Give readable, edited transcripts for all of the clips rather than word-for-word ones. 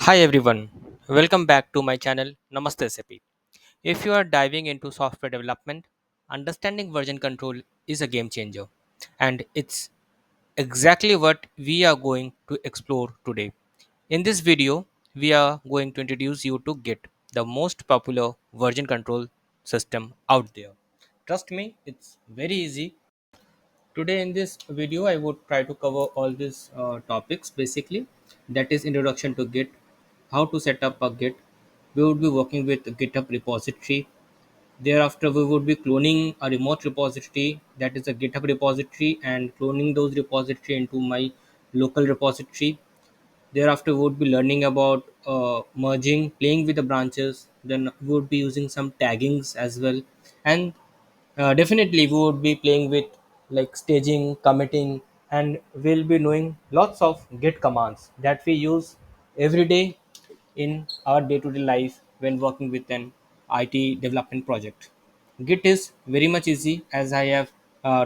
Hi everyone, welcome back to my channel Namaste SAP. If you are diving into software development, understanding version control is a game changer, and it's exactly what we are going to explore today. In this video, we are going to introduce you to Git, the most popular version control system out there. Trust me, it's very easy. Today in this video, I would try to cover all these topics basically. That is introduction to Git, how to set up a Git. We would be working with GitHub repository. Thereafter, we would be cloning a remote repository, that is a GitHub repository, and cloning those repository into my local repository. Thereafter, we would be learning about merging, playing with the branches. Then we would be using some taggings as well, and definitely we would be playing with like staging, committing, and we'll be knowing lots of Git commands that we use every day in our day-to-day life when working with an IT development project. Git is very much easy as I have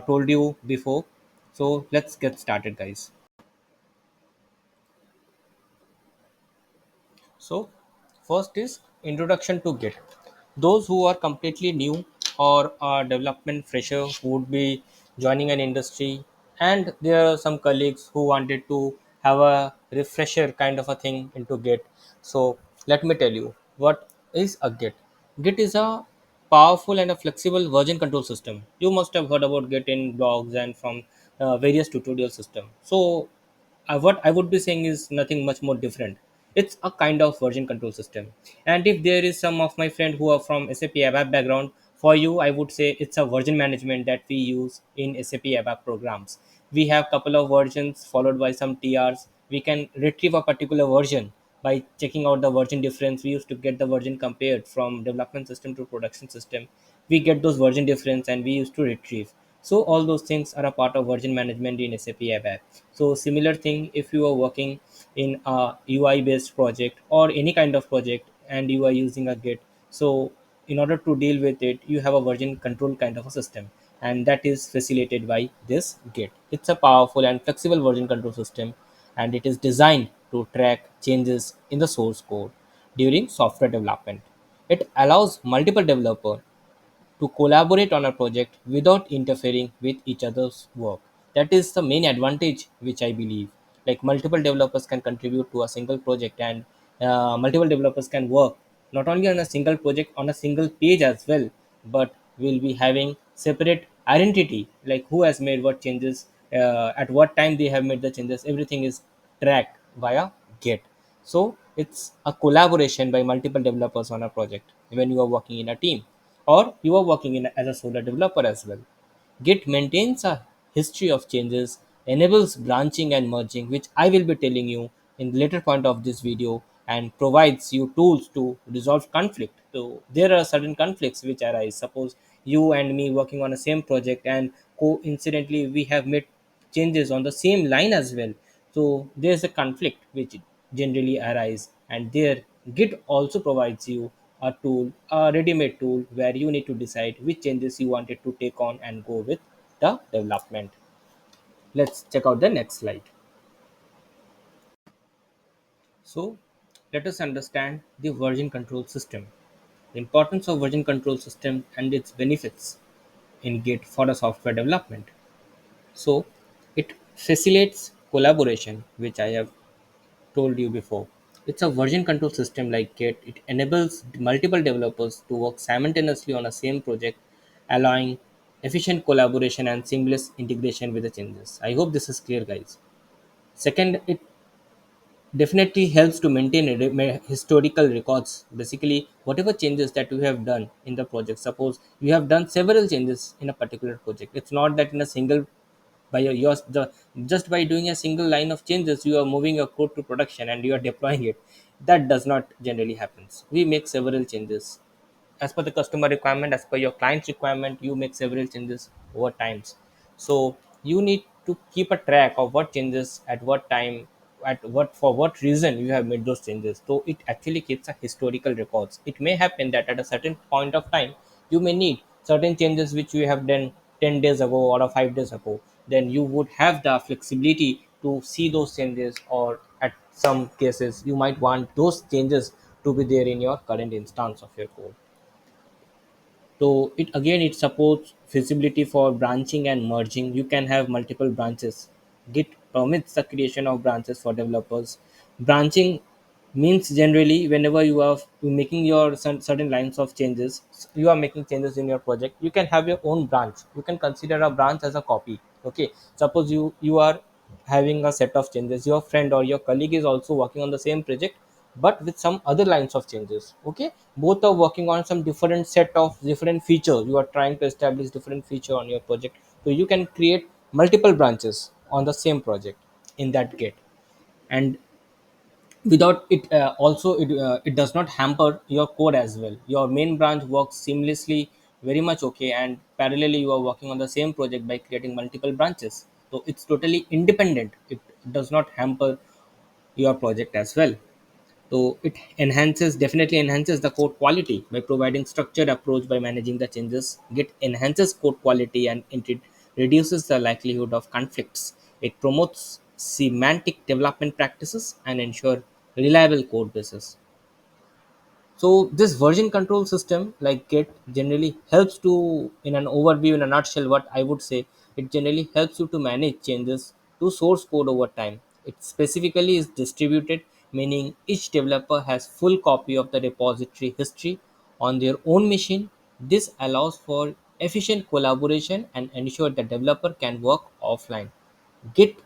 told you before. So let's get started, guys. So, first is introduction to Git. Those who are completely new or are development fresher who would be joining an industry, and there are some colleagues who wanted to have a refresher kind of a thing into Git. So, let me tell you what is a Git. Git is a powerful and a flexible version control system. You must have heard about Git in blogs and from various tutorial system. So what I would be saying is nothing much more different. It's a kind of version control system. And if there is some of my friend who are from SAP ABAP background, for you, I would say it's a version management that we use in SAP ABAP programs. We have couple of versions followed by some TRs. We can retrieve a particular version by checking out the version difference. We used to get the version compared from development system to production system. We get those version difference and we used to retrieve. So all those things are a part of version management in SAP ABAP. So similar thing if you are working in a UI based project or any kind of project and you are using a Git. So in order to deal with it, you have a version control kind of a system, and that is facilitated by this Git. It's a powerful and flexible version control system, and it is designed to track changes in the source code during software development. It allows multiple developers to collaborate on a project without interfering with each other's work. That is the main advantage, which I believe. Like multiple developers can contribute to a single project, and multiple developers can work not only on a single project on a single page as well, but will be having separate identity, like who has made what changes, at what time they have made the changes. Everything is tracked via Git. So it's a collaboration by multiple developers on a project when you are working in a team or you are working in as a solo developer as well. Git maintains a history of changes, enables branching and merging, which I will be telling you in the later point of this video, and provides you tools to resolve conflict. So there are certain conflicts which arise. Suppose you and me working on a same project and coincidentally we have made changes on the same line as well. So there's a conflict which generally arise, and there Git also provides you a tool, a ready-made tool where you need to decide which changes you wanted to take on and go with the development. Let's check out the next slide. So let us understand the version control system, the importance of version control system and its benefits in Git for the software development. So it facilitates collaboration, which I have told you before. It's a version control system like Git. It enables multiple developers to work simultaneously on a same project, allowing efficient collaboration and seamless integration with the changes. I hope this is clear, guys. Second, it definitely helps to maintain historical records. Basically, whatever changes that you have done in the project, suppose you have done several changes in a particular project. It's not that in a single by just by doing a single line of changes you are moving your code to production and you are deploying it. That does not generally happens. We make several changes as per the customer requirement, as per your client's requirement. You make several changes over times. So you need to keep a track of what changes at what time, at what for what reason you have made those changes. So it actually keeps a historical records. It may happen that at a certain point of time you may need certain changes which you have done 10 days ago or 5 days ago. Then you would have the flexibility to see those changes or at some cases you might want those changes to be there in your current instance of your code. So it supports feasibility for branching and merging. You can have multiple branches. Git permits the creation of branches for developers. Branching means generally whenever you are making your certain lines of changes, you are making changes in your project. You can have your own branch. You can consider a branch as a copy. Okay, suppose you are having a set of changes. Your friend or your colleague is also working on the same project but with some other lines of changes. Okay, both are working on some different set of different features. You are trying to establish different feature on your project, so you can create multiple branches on the same project in that git. And without it also it does not hamper your code as well. Your main branch works seamlessly, very much okay, and parallelly you are working on the same project by creating multiple branches, so it's totally independent. It does not hamper your project as well. So it definitely enhances the code quality by providing structured approach. By managing the changes, Git enhances code quality and it reduces the likelihood of conflicts. It promotes semantic development practices and ensure reliable code bases. So this version control system like Git generally helps to, in an overview, in a nutshell, what I would say, it generally helps you to manage changes to source code over time. It specifically is distributed, meaning each developer has full copy of the repository history on their own machine. This allows for efficient collaboration and ensure the developer can work offline. Git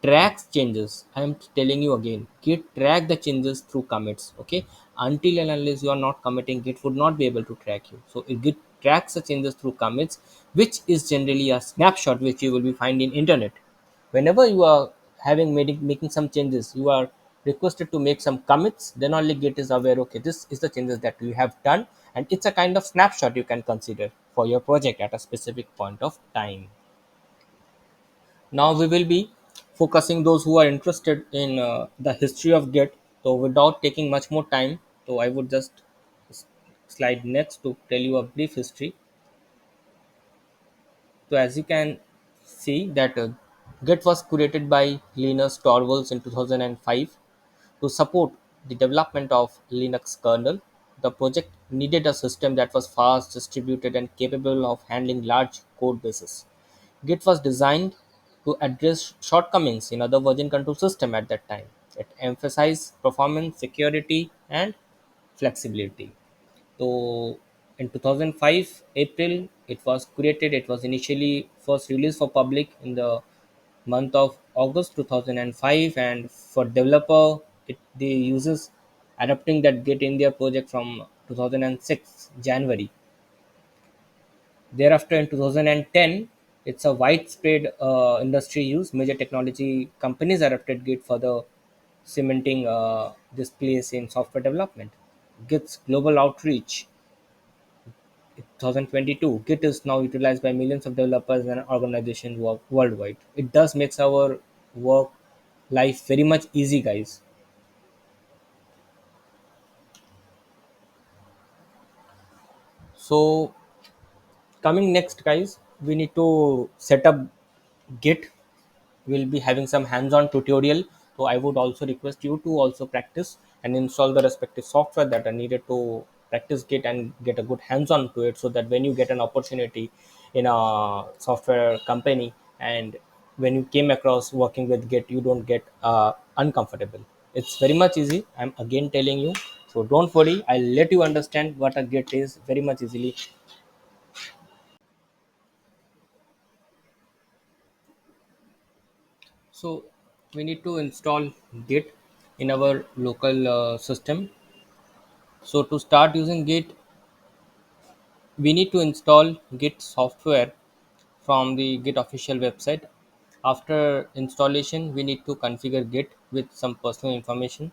tracks changes. I am telling you again, Git track the changes through commits. Okay, until and unless you are not committing, Git would not be able to track you. So Git tracks the changes through commits, which is generally a snapshot which you will be find in internet. Whenever you are making some changes, you are requested to make some commits. Then only Git is aware. Okay, this is the changes that you have done, and it's a kind of snapshot you can consider for your project at a specific point of time. Now we will be focusing those who are interested in the history of Git. So without taking much more time, so I would just s- slide next to tell you a brief history. So as you can see that Git was created by Linus Torvalds in 2005 to support the development of Linux kernel. The project needed a system that was fast, distributed, and capable of handling large code bases. Git was designed to address shortcomings in other version control systems at that time. It emphasized performance, security, and flexibility. So in 2005 April it was created. It was initially first released for public in the month of August 2005, and for developer they uses adapting that Git in their project from 2006 January. Thereafter, in 2010, it's a widespread industry use. Major technology companies adopted Git for the cementing this place in software development. Git's global outreach. 2022, Git is now utilized by millions of developers and organizations worldwide. It does makes our work life very much easy, guys. So coming next, guys, we need to set up Git. We'll be having some hands-on tutorial, so I would also request you to also practice and install the respective software that are needed to practice Git and get a good hands-on to it, so that when you get an opportunity in a software company and when you came across working with Git, you don't get uncomfortable. It's very much easy, I'm again telling you. So don't worry, I'll let you understand what a Git is very much easily. So we need to install Git in our local system. So to start using Git, we need to install Git software from the Git official website. After installation, we need to configure Git with some personal information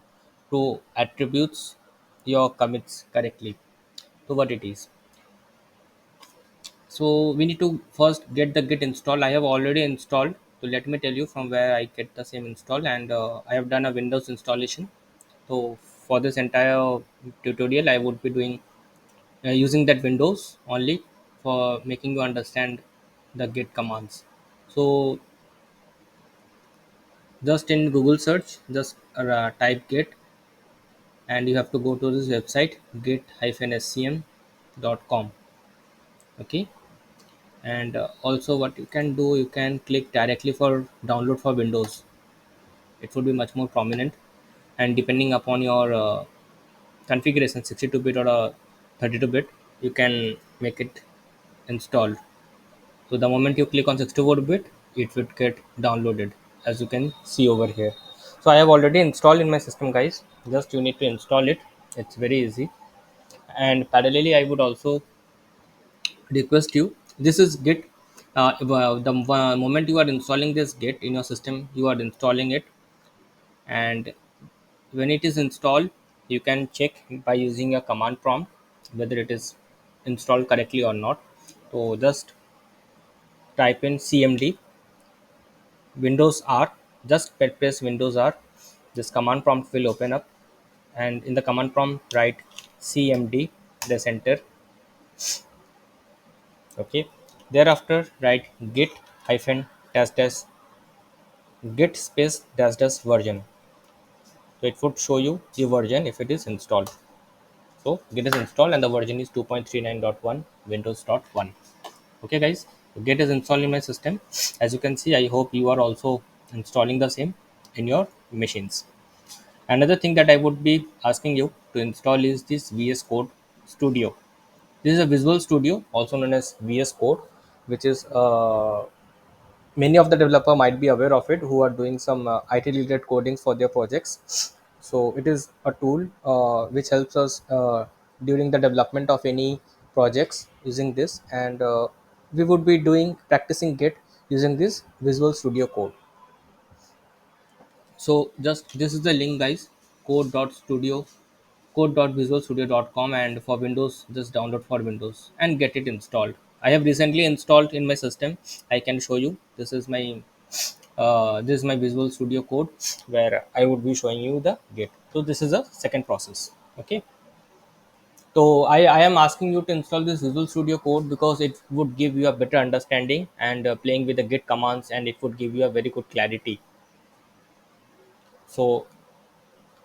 to attributes your commits correctly to what it is. So we need to first get the Git installed. I have already installed. So let me tell you from where I get the same install, and I have done a Windows installation. So for this entire tutorial, I would be doing using that Windows only for making you understand the Git commands. So just in Google search, just type git, and you have to go to this website git-scm.com. Okay, and also what you can do, you can click directly for download for Windows. It would be much more prominent, and depending upon your configuration, 62-bit or 32-bit, you can make it installed. So the moment you click on 64-bit, it would get downloaded, as you can see over here. So I have already installed in my system, guys. Just you need to install it. It's very easy. And parallelly, I would also request you, this is Git. The moment you are installing this Git in your system, you are installing it, and when it is installed, you can check by using a command prompt whether it is installed correctly or not. So just type in cmd Windows R, just press Windows R. This command prompt will open up, and in the command prompt write cmd, press enter. Okay, thereafter write git hyphen dash dash git space dash dash version. So it would show you the version if it is installed. So Git is installed and the version is 2.39.1 Windows.1. Okay, guys, so Git is installed in my system. As you can see, I hope you are also installing the same in your machines. Another thing that I would be asking you to install is this VS Code Studio. This is a Visual Studio, also known as VS Code, which is many of the developer might be aware of it, who are doing some IT related codings for their projects. So it is a tool which helps us during the development of any projects using this, and we would be doing practicing Git using this Visual Studio Code. So just this is the link, guys, code.studio code.visualstudio.com, and for Windows just download for Windows and get it installed. I have recently installed in my system. I can show you. This is my Visual Studio Code, where I would be showing you the Git. So this is a second process. Okay, so I am asking you to install this Visual Studio Code because it would give you a better understanding, and playing with the Git commands, and it would give you a very good clarity. So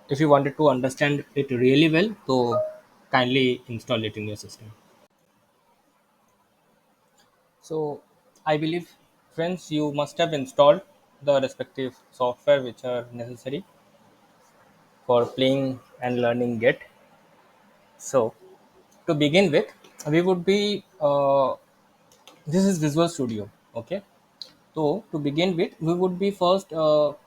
if you wanted to understand it really well, so kindly install it in your system. So I believe, friends, you must have installed the respective software which are necessary for playing and learning Git. So to begin with, we would be this is Visual Studio. Okay. So to begin with, we would be first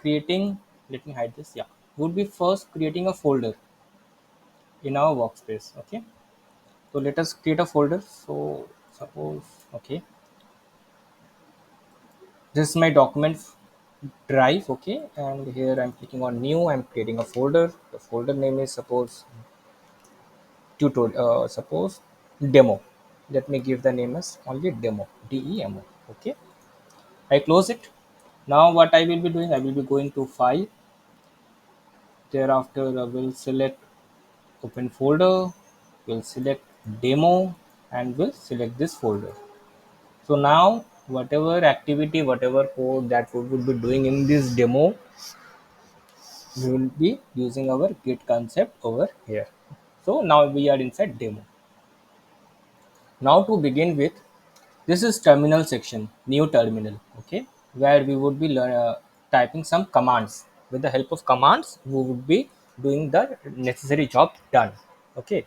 creating. Let me hide this. Yeah, we would be first creating a folder in our workspace. Okay. So let us create a folder. So suppose, okay, this is my document drive. Okay, and here I'm clicking on new. I'm creating a folder. The folder name is suppose tutorial, suppose demo. Let me give the name as only demo, demo. Okay, I close it. Now what I will be doing, I will be going to file. Thereafter I will select open folder, will select demo, and will select this folder. So now whatever activity, whatever code that we will be doing in this demo, we will be using our Git concept over here. So now we are inside demo. Now to begin with, this is terminal section, new terminal, okay, where we would be typing some commands. With the help of commands, we would be doing the necessary job done. Okay.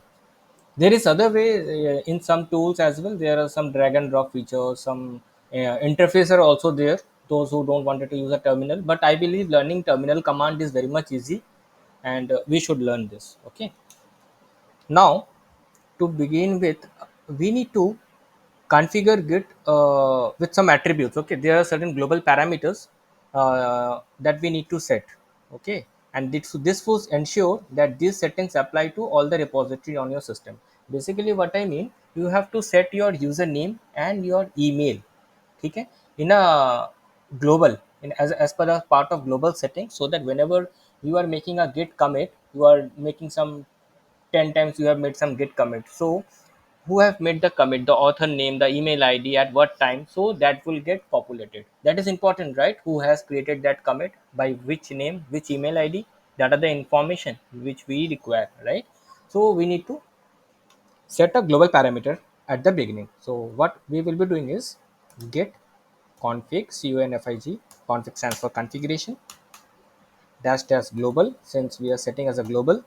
There is other way in some tools as well. There are some drag and drop features, some interface are also there. Those who don't wanted to use a terminal, but I believe learning terminal command is very much easy, and we should learn this. Okay. Now to begin with, we need to configure Git with some attributes. Okay, there are certain global parameters that we need to set. Okay, and this will ensure that these settings apply to all the repository on your system. Basically what I mean, you have to set your username and your email, okay, in a global, in as per the part of global settings, so that whenever you are making a Git commit, you are making some 10 times you have made some Git commit. So who have made the commit, the author name, the email ID, at what time, so that will get populated. That is important, right? Who has created that commit, by which name, which email ID. That are the information which we require, right? So we need to set a global parameter at the beginning. So what we will be doing is get config config. Config stands for configuration, dash dash global, since we are setting as a global,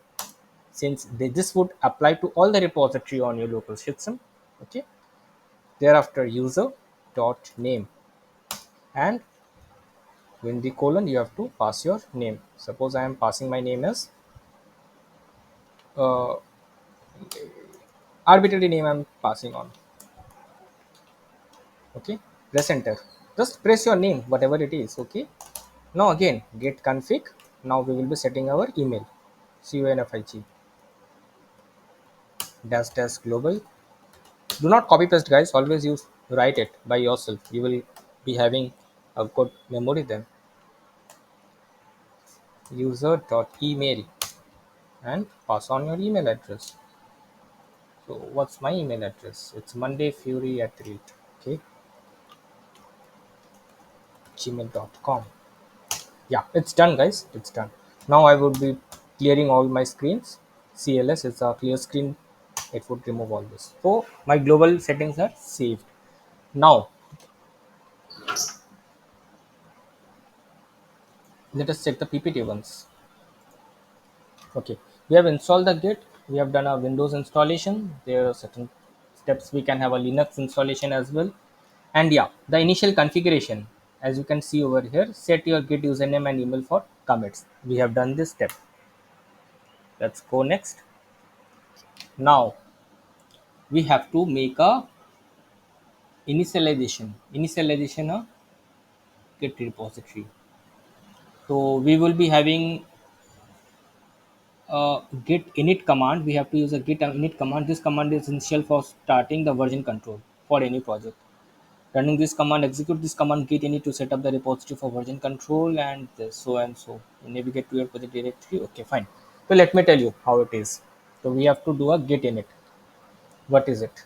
since this would apply to all the repository on your local system. Okay, thereafter user dot name, and in the colon you have to pass your name. Suppose I am passing my name as uh, arbitrary name I'm passing on. Okay, press enter. Just press your name whatever it is. Okay, now again get config. Now we will be setting our email, config dash dash global. Do not copy paste, guys. Always use write it by yourself. You will be having a good memory then. User dot email, and pass on your email address. So what's my email address? It's mondayfury at the rate. Okay, gmail.com. Yeah, it's done, guys. It's done. Now I would be clearing all my screens. CLS is a clear screen. It would remove all this. So my global settings are saved. Now let us check the PPT ones. Okay, we have installed the Git. We have done a Windows installation. There are certain steps we can have a Linux installation as well. And yeah, the initial configuration, as you can see over here, set your Git username and email for commits. We have done this step. Let's go next. Now we have to make a initialization of Git repository. So we will be having git init command. We have to use a git init command. This command is essential for starting the version control for any project. Running this command, execute this command git init to set up the repository for version control, and this, so and so. Navigate to your project directory. Okay, fine. So let me tell you how it is. So we have to do a git init. What is it?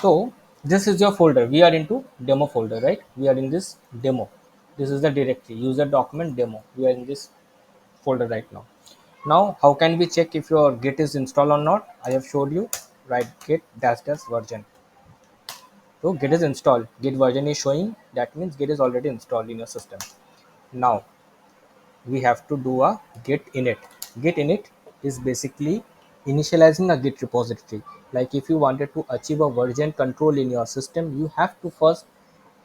So this is your folder. We are into demo folder, right? We are in this demo. This is the directory, user document demo. We are in this folder right now. Now, how can we check if your Git is installed or not? I have showed you, right? Git dash dash version. So Git is installed. Git version is showing. That means Git is already installed in your system. Now we have to do a Git init. Git init is basically initializing a Git repository. Like if you wanted to achieve a version control in your system, you have to first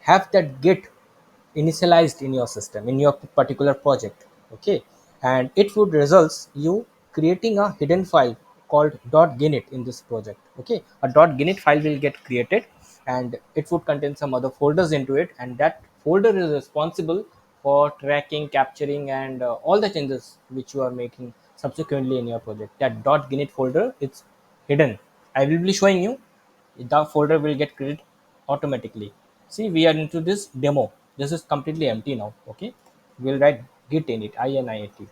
have that Git initialized in your system, in your particular project. Okay, and it would results you creating a hidden file called .ginit in this project. Okay, a .ginit file will get created, and it would contain some other folders into it, and that folder is responsible for tracking, capturing, and all the changes which you are making subsequently in your project. That .ginit folder, it's hidden. I will be showing you. The folder will get created automatically. See, we are into this demo. This is completely empty now. Okay, we'll write git init, init.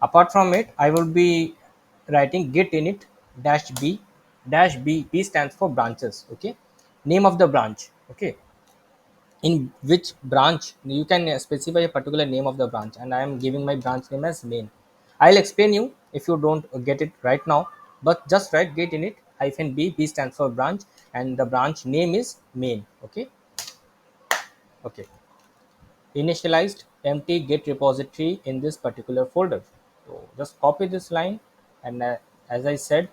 Apart from it, I will be writing git init dash b. Dash b stands for branches. Okay, name of the branch. Okay, in which branch you can specify a particular name of the branch, and I am giving my branch name as main. I'll explain you if you don't get it right now, but just write git init hyphen b stands for branch, and the branch name is main. Okay, okay. Initialized empty git repository in this particular folder. So just copy this line, and as I said,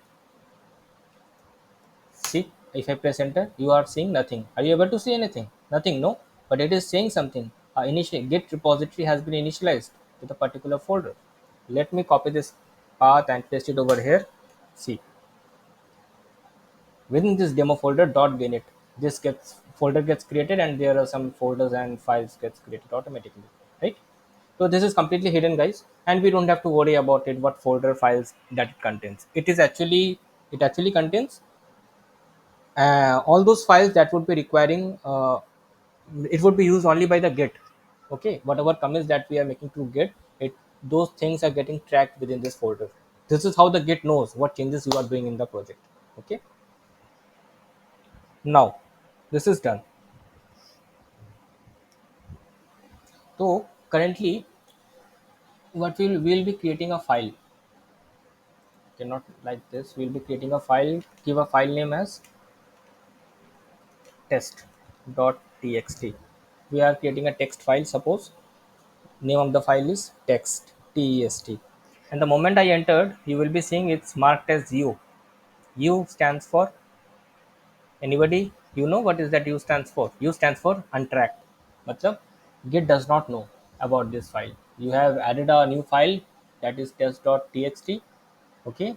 see, if I press enter, you are seeing nothing. Are you able to see anything? Nothing, no? But it is saying something. Initial Git repository has been initialized with a particular folder. Let me copy this path and paste it over here. See, within this demo folder .ginit, this gets folder gets created, and there are some folders and files gets created automatically, right? So this is completely hidden, guys, and we don't have to worry about it. What folder files that it contains? It actually contains all those files that would be requiring it would be used only by the git. Okay, whatever commits that we are making to git, it those things are getting tracked within this folder. This is how the git knows what changes you are doing in the project. Okay, now this is done. So currently what we'll be creating a file. Cannot like this. We'll be creating a file. Give a file name as test.txt. We are creating a text file. Suppose name of the file is text. And the moment I entered, you will be seeing it's marked as U. U stands for, anybody? You know what is that U stands for? U stands for untracked. Matlab, Git does not know about this file. You have added a new file that is test.txt. Okay,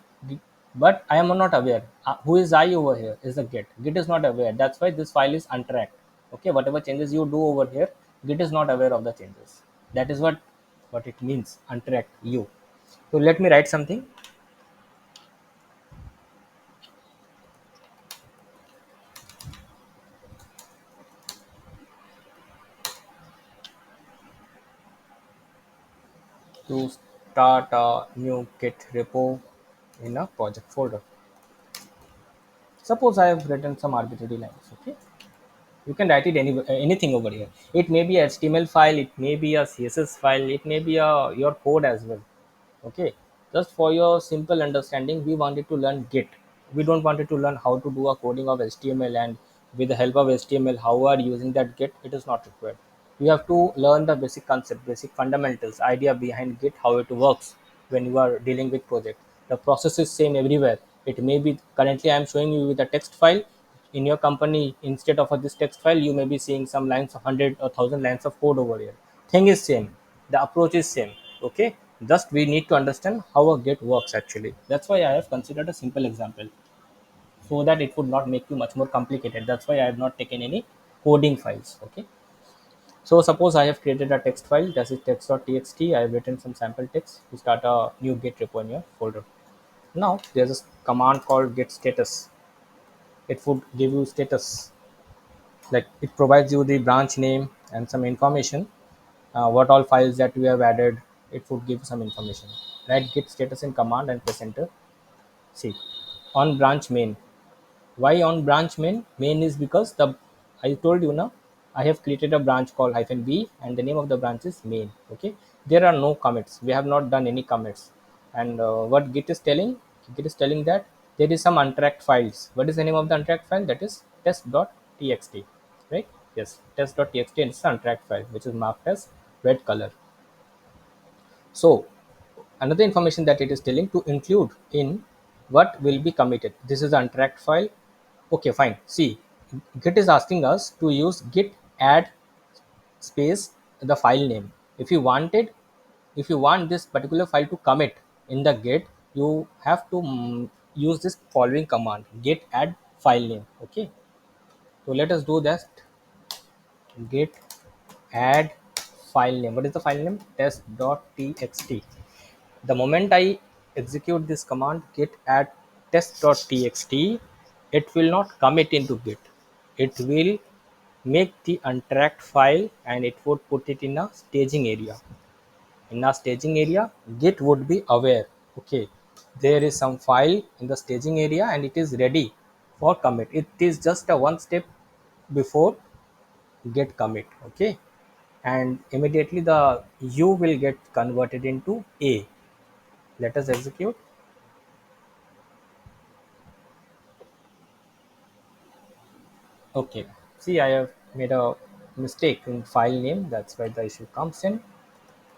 but I am not aware. Who is I over here? Is the Git is not aware. That's why this file is untracked. Okay, whatever changes you do over here, Git is not aware of the changes. That is what it means, untracked U. So let me write something to start a new Git repo in a project folder. Suppose I have written some arbitrary lines. Okay, you can write it anything over here. It may be a HTML file, it may be a CSS file, it may be your code as well. Okay, just for your simple understanding, we wanted to learn Git. We don't wanted to learn how to do a coding of HTML, and with the help of HTML how are using that Git. It is not required. You have to learn the basic concept, basic fundamentals, idea behind Git, how it works when you are dealing with project. The process is same everywhere. It may be, currently I am showing you with a text file. In your company, instead of this text file, you may be seeing some lines of 100 or 1000 lines of code over here. Thing is same, the approach is same. Okay, just we need to understand how a Git works actually. That's why I have considered a simple example, so that it would not make you much more complicated. That's why I have not taken any coding files. Okay, so suppose I have created a text file, that is text.txt. I have written some sample text to start a new Git repo in your folder. Now there's a command called git status. It would give you status, like it provides you the branch name and some information, what all files that we have added. It would give some information. Write git status in command and press enter. See, on branch main. Why on branch main? Main is because the, I told you now, I have created a branch called hyphen b and the name of the branch is main. Okay, there are no commits. We have not done any commits. And what Git is telling? Git is telling that there is some untracked files. What is the name of the untracked file? That is test.txt. Right? Yes, test.txt, and it's an untracked file which is marked as red color. So another information that it is telling to include in what will be committed. This is an untracked file. Okay, fine. See, Git is asking us to use git add space the file name. If you wanted, if you want this particular file to commit in the Git, you have to use this following command: git add file name. Okay, so let us do that. Git add file name. What is the file name? Test.txt. The moment I execute this command git add test.txt, it will not commit into Git. It will make the untracked file and it would put it in a staging area. In a staging area, Git would be aware, okay, there is some file in the staging area and it is ready for commit. It is just a one step before git commit. Okay, and immediately the U will get converted into A. Let us execute. Okay, see, I have made a mistake in file name. That's why the issue comes in.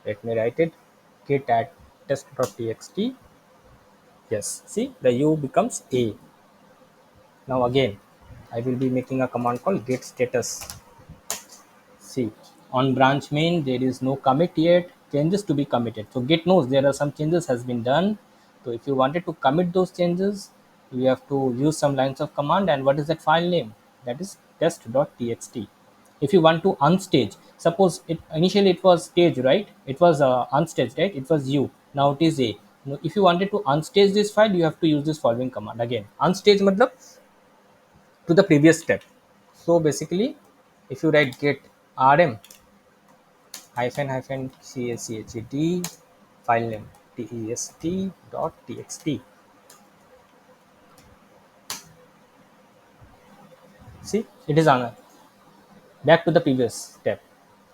Let me write it. Git add test.txt. Yes, see, the U becomes A. Now again, I will be making a command called git status. See, on branch main, there is no commit yet, changes to be committed. So Git knows there are some changes has been done. So if you wanted to commit those changes, you have to use some lines of command. And what is that file name? That is test.txt. If you want to unstage, suppose it initially it was stage, right? It was unstaged, right? It was U. Now it is A. Now, if you wanted to unstage this file, you have to use this following command again. Unstage matlab to the previous step. So basically, if you write git rm hyphen hyphen chd file name test.txt, see, it is on back to the previous step.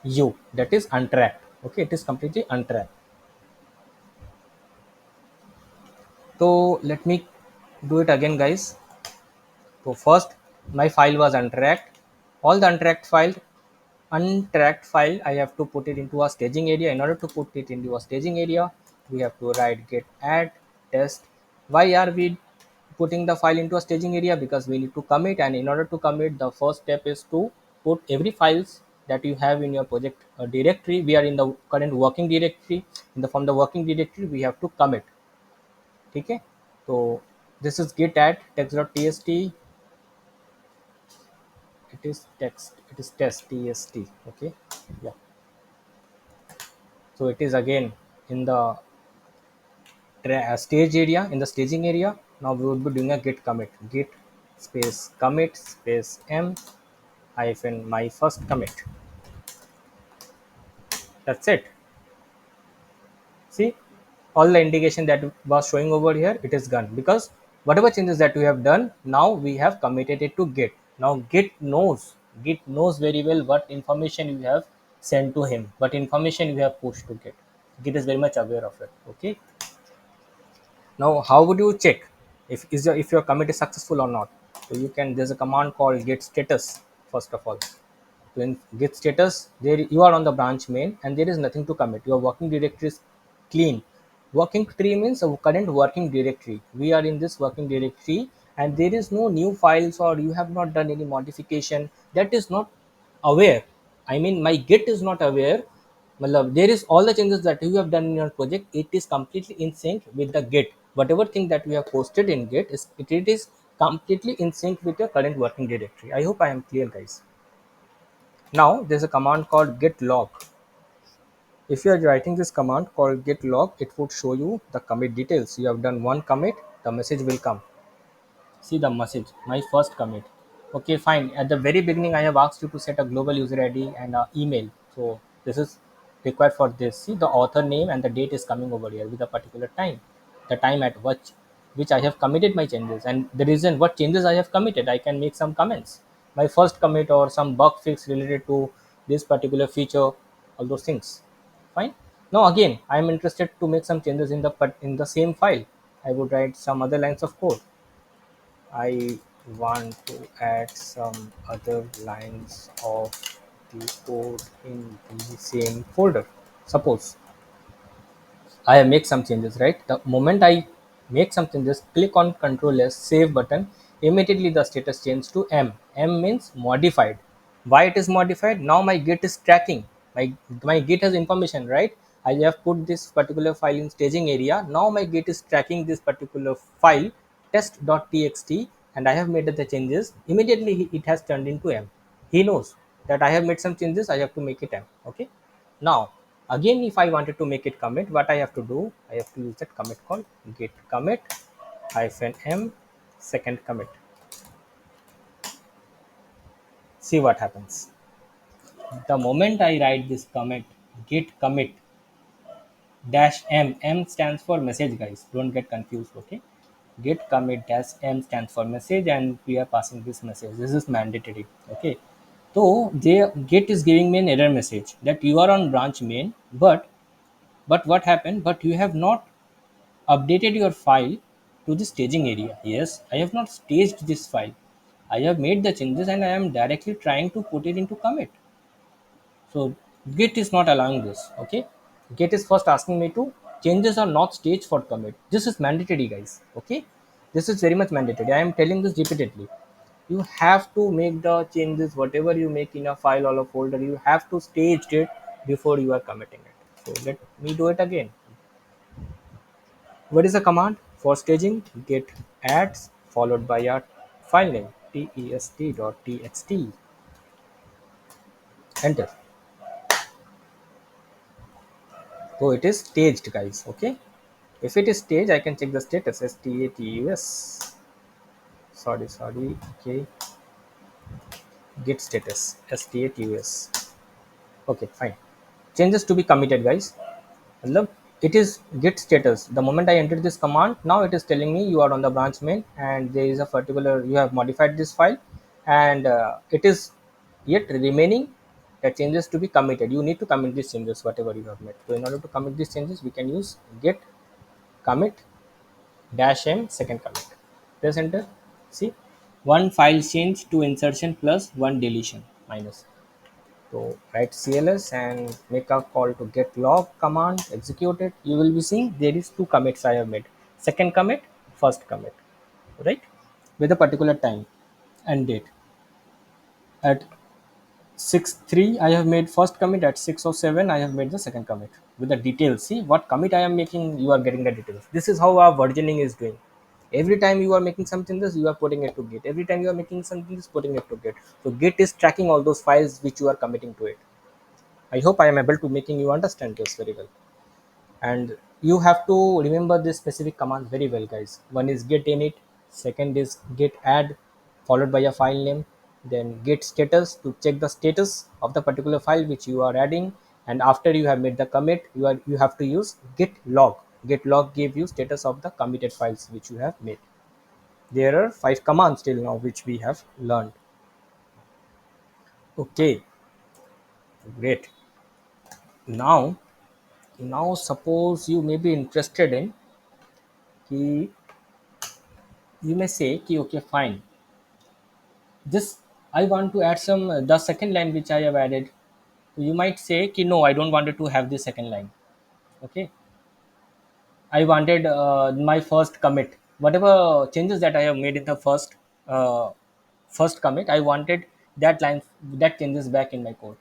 U, that is untracked. Okay, it is completely untracked. So let me do it again, guys. So first, my file was untracked. All the untracked file, I have to put it into a staging area. In order to put it into a staging area, we have to write git add test. Why are we putting the file into a staging area? Because we need to commit, and in order to commit, the first step is to put every files that you have in your project directory. We are in the current working directory. From the working directory, we have to commit. Okay. So this is git add text.txt. It is text, it is test tst. Okay. Yeah. So it is again in the stage area, in the staging area. Now we would be doing a git commit, git space commit space m hyphen my first commit. That's it. See, all the indication that was showing over here, it is gone, because whatever changes that we have done, now we have committed it to git. Now git knows very well what information you have sent to him, what information you have pushed to git is very much aware of it. Okay. Now, how would you check if your commit is successful or not? So you can, there's a command called git status. First of all, so in git status, there you are on the branch main and there is nothing to commit. Your working directory is clean. Working tree means a current working directory. We are in this working directory and there is no new files, or you have not done any modification. That is not aware. I mean, my git is not aware. Matlab, there is all the changes that you have done in your project. It is completely in sync with the git. Whatever thing that we have posted in git it is completely in sync with your current working directory. I hope I am clear, guys. Now there's a command called git log. If you are writing this command called git log, it would show you the commit details. You have done one commit, the message will come. See the message, my first commit. Okay, fine. At the very beginning, I have asked you to set a global user ID and email. So this is required for this. See, the author name and the date is coming over here with a particular time, the time at which I have committed my changes, and the reason what changes I have committed. I can make some comments. My first commit or some bug fix related to this particular feature, all those things. Fine. Now again, I am interested to make some changes in the same file. I would write some other lines of code. I want to add some other lines of the code in the same folder. Suppose I have make some changes, right? The moment I make some changes, click on Control S, Save button. Immediately the status changes to M. M means modified. Why it is modified? Now my Git is tracking. My Git has information, right? I have put this particular file in staging area. Now my Git is tracking this particular file, test.txt, and I have made the changes. Immediately it has turned into M. He knows that I have made some changes. I have to make it M. Okay. Now, again, if I wanted to make it commit, what I have to do, I have to use that commit called git commit hyphen m second commit. See what happens. The moment I write this commit, git commit dash m stands for message, guys. Don't get confused, okay? Git commit dash m stands for message, and we are passing this message. This is mandatory, okay? So, Git is giving me an error message that you are on branch main, but what happened? But you have not updated your file to the staging area. Yes, I have not staged this file. I have made the changes and I am directly trying to put it into commit. So Git is not allowing this. Okay, Git is first asking me to changes are not staged for commit. This is mandatory, guys. Okay, this is very much mandatory. I am telling this repeatedly. You have to make the changes, whatever you make in a file or a folder. You have to stage it before you are committing it. So let me do it again. What is the command for staging? Git adds followed by a file name test.txt. Enter. So it is staged, guys. Okay. If it is staged, I can check the status. status. Sorry. Okay. Git status. status. Okay, fine. Changes to be committed, guys. Look, it is git status. The moment I entered this command, now it is telling me you are on the branch main and there is a particular, you have modified this file, and it is yet remaining the changes to be committed. You need to commit these changes, whatever you have made. So in order to commit these changes, we can use git commit dash m second commit. Press enter. See, one file change to insertion plus one deletion minus. So write CLS and make a call to get log command, execute it. You will be seeing there is two commits I have made. Second commit, first commit, right? With a particular time and date. At 6:03 I have made first commit, at 6:07 I have made the second commit with the details. See what commit I am making, you are getting the details. This is how our versioning is doing. Every time you are making something this, you are putting it to Git. Every time you are making something this, putting it to Git. So Git is tracking all those files which you are committing to it. I hope I am able to making you understand this very well. And you have to remember this specific commands very well, guys. One is git init, second is git add, followed by a file name, then git status to check the status of the particular file which you are adding, and after you have made the commit, you have to use git log. Git log give you status of the committed files which you have made. There are five commands till now which we have learned. Okay, great. Now now suppose you may be interested in ki, you may say ki, okay fine, this I want to add some the second line which I have added. So you might say ki, no, I don't wanted to have the second line. Okay, I wanted my first commit, whatever changes that I have made in the first commit, I wanted that line, that changes back in my code.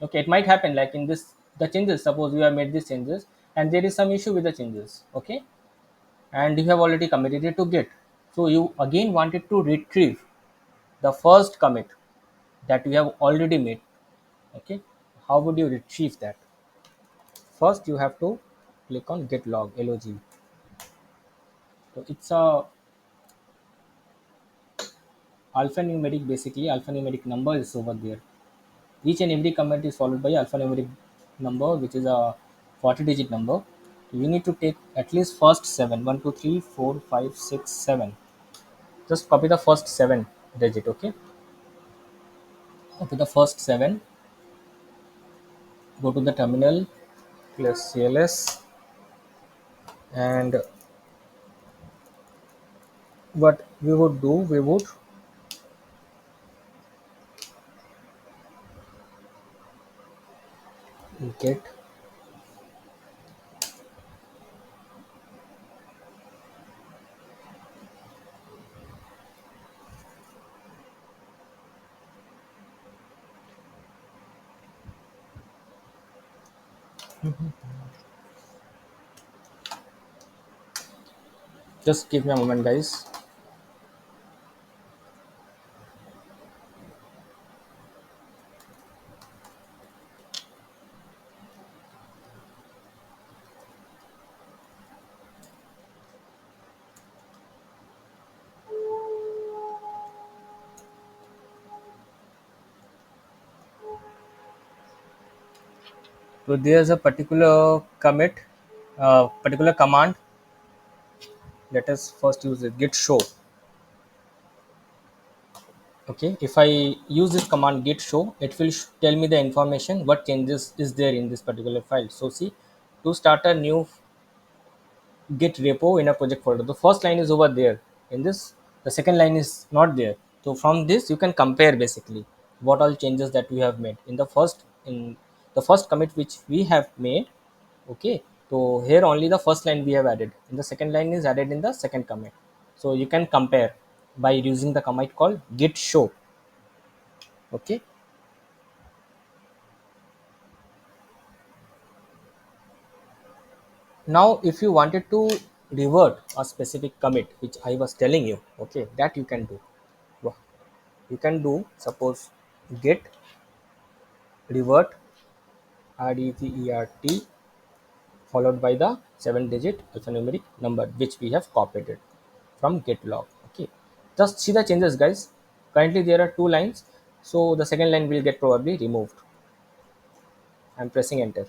Okay, it might happen like in this, the changes, suppose you have made these changes and there is some issue with the changes. Okay, and you have already committed it to git, so you again wanted to retrieve the first commit that you have already made. Okay, how would you retrieve that? First you have to click on git log. So it's a alphanumeric, basically alphanumeric number is over there. Each and every commit is followed by alphanumeric number which is a 40 digit number. You need to take at least first seven, 1 2 3 4 5 6 7. Just copy the first seven digit. Okay, copy the first seven, go to the terminal, plus cls, and what we would do, we would get, just give me a moment, guys. So there's a particular commit, particular command. Let us first use it, git show. Okay, if I use this command git show, it will tell me the information what changes is there in this particular file. So see, to start a new git repo in a project folder, the first line is over there in this, the second line is not there. So from this you can compare basically what all changes that we have made in the first commit which we have made. Okay, so here only the first line we have added, and the second line is added in the second commit. So you can compare by using the command called git show. Okay, now if you wanted to revert a specific commit which I was telling you, okay, that you can do. Wha- you can do, suppose, git revert, revert, followed by the 7 digit alphanumeric number which we have copied it from git log. Okay, just see the changes, guys. Currently there are two lines, so the second line will get probably removed. I'm pressing enter.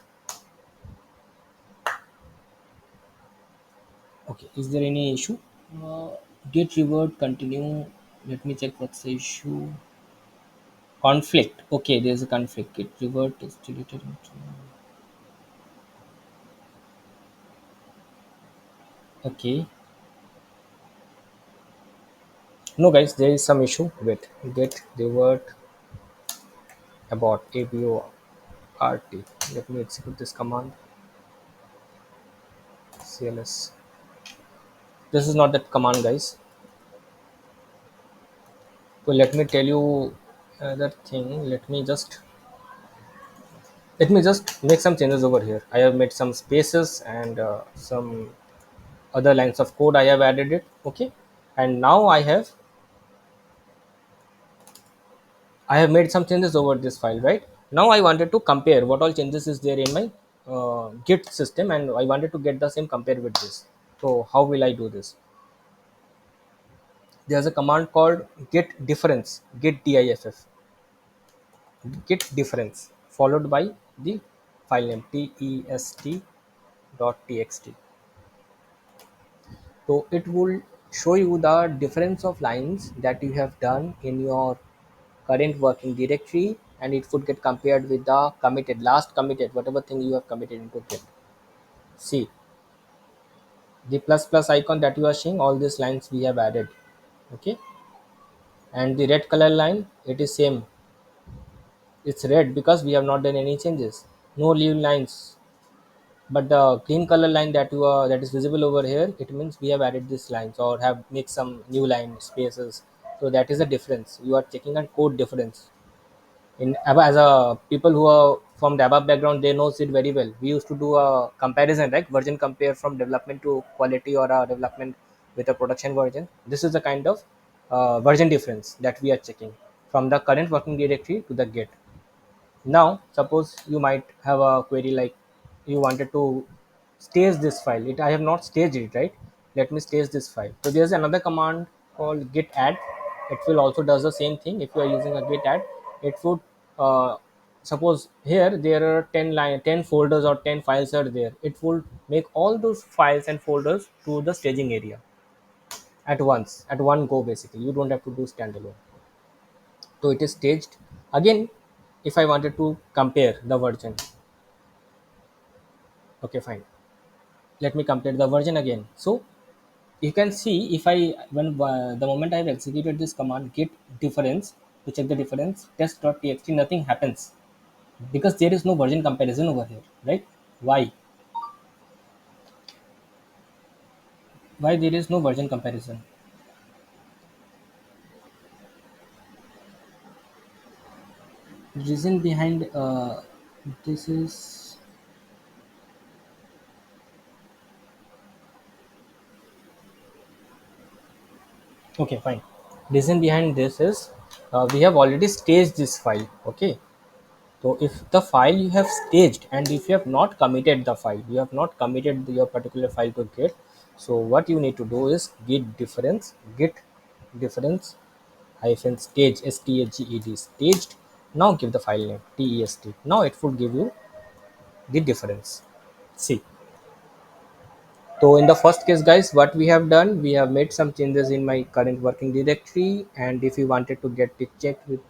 Okay, is there any issue? uh, Git revert continue. Let me check what's the issue. Conflict. Okay, there's a conflict. Git revert is deleted. Okay, No, guys, there is some issue with get revert about abort. Let me execute this command. Cls. This is not that command, guys. So let me tell you another thing. Let me just make some changes over here. I have made some spaces and some other lines of code. I have added it. Okay, and now I have made some changes over this file. Right now, I wanted to compare what all changes is there in my Git system, and I wanted to get the same compare with this. So how will I do this? There's a command called git difference, git diff, git difference, followed by the file name test.txt. So it will show you the difference of lines that you have done in your current working directory, and it would get compared with the committed, last committed, whatever thing you have committed into Git. See the plus plus icon that you are seeing, all these lines we have added. Okay, and the red color line, it is same. It's red because we have not done any changes. No leave lines. But the green color line that is visible over here, it means we have added these lines or have made some new line spaces. So that is the difference. You are checking a code difference. In as a people who are from the above background, they knows it very well. We used to do a comparison, right? Version compare from development to quality or a development with a production version. This is the kind of version difference that we are checking from the current working directory to the Git. Now, suppose you might have a query like you wanted to stage this file. I have not staged it, right? Let me stage this file. So there's another command called git add. It will also does the same thing. If you are using a git add, it would uh, suppose here there are 10 folders or 10 files are there. It will make all those files and folders to the staging area at once, at one go. Basically, you don't have to do standalone. So it is staged again. If I wanted to compare the version, okay, fine, let me compare the version again. So you can see, if I when the moment I have executed this command git difference, to check the difference test.txt, nothing happens because there is no version comparison over here, right? Why there is no version comparison? Reason behind this is, okay, fine. Reason behind this is we have already staged this file. Okay, so if the file you have staged and if you have not committed the file, you have not committed your particular file to Git, so what you need to do is git difference hyphen stage, staged, staged. Now give the file name test. Now it will give you the difference. See, so in the first case, guys, what we have done, we have made some changes in my current working directory, and if you wanted to get it checked with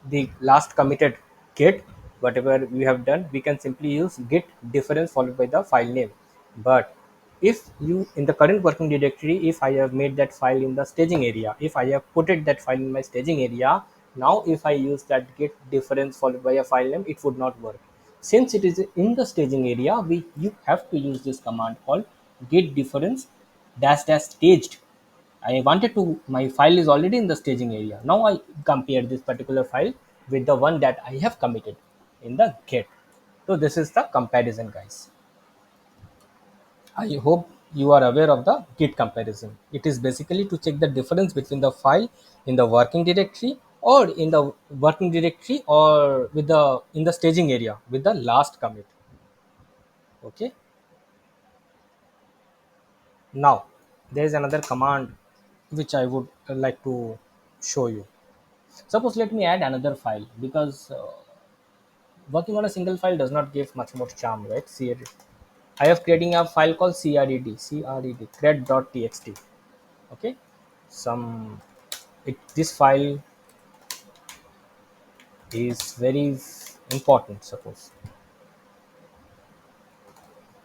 the last committed git, whatever we have done, we can simply use git difference followed by the file name. But if you, in the current working directory, if I have made that file in the staging area, if I have put it that file in my staging area, now if I use that git difference followed by a file name, it would not work. Since it is in the staging area, we you have to use this command called git difference dash dash staged. I wanted to, my file is already in the staging area. Now I compare this particular file with the one that I have committed in the Git. So this is the comparison, guys. I hope you are aware of the Git comparison. It is basically to check the difference between the file in the working directory or in the working directory or with the in the staging area with the last commit. Okay. Now there is another command which I would like to show you. Suppose let me add another file because working on a single file does not give much more charm, right? See, I have creating a file called cred.txt. Okay, some this file is very important. Suppose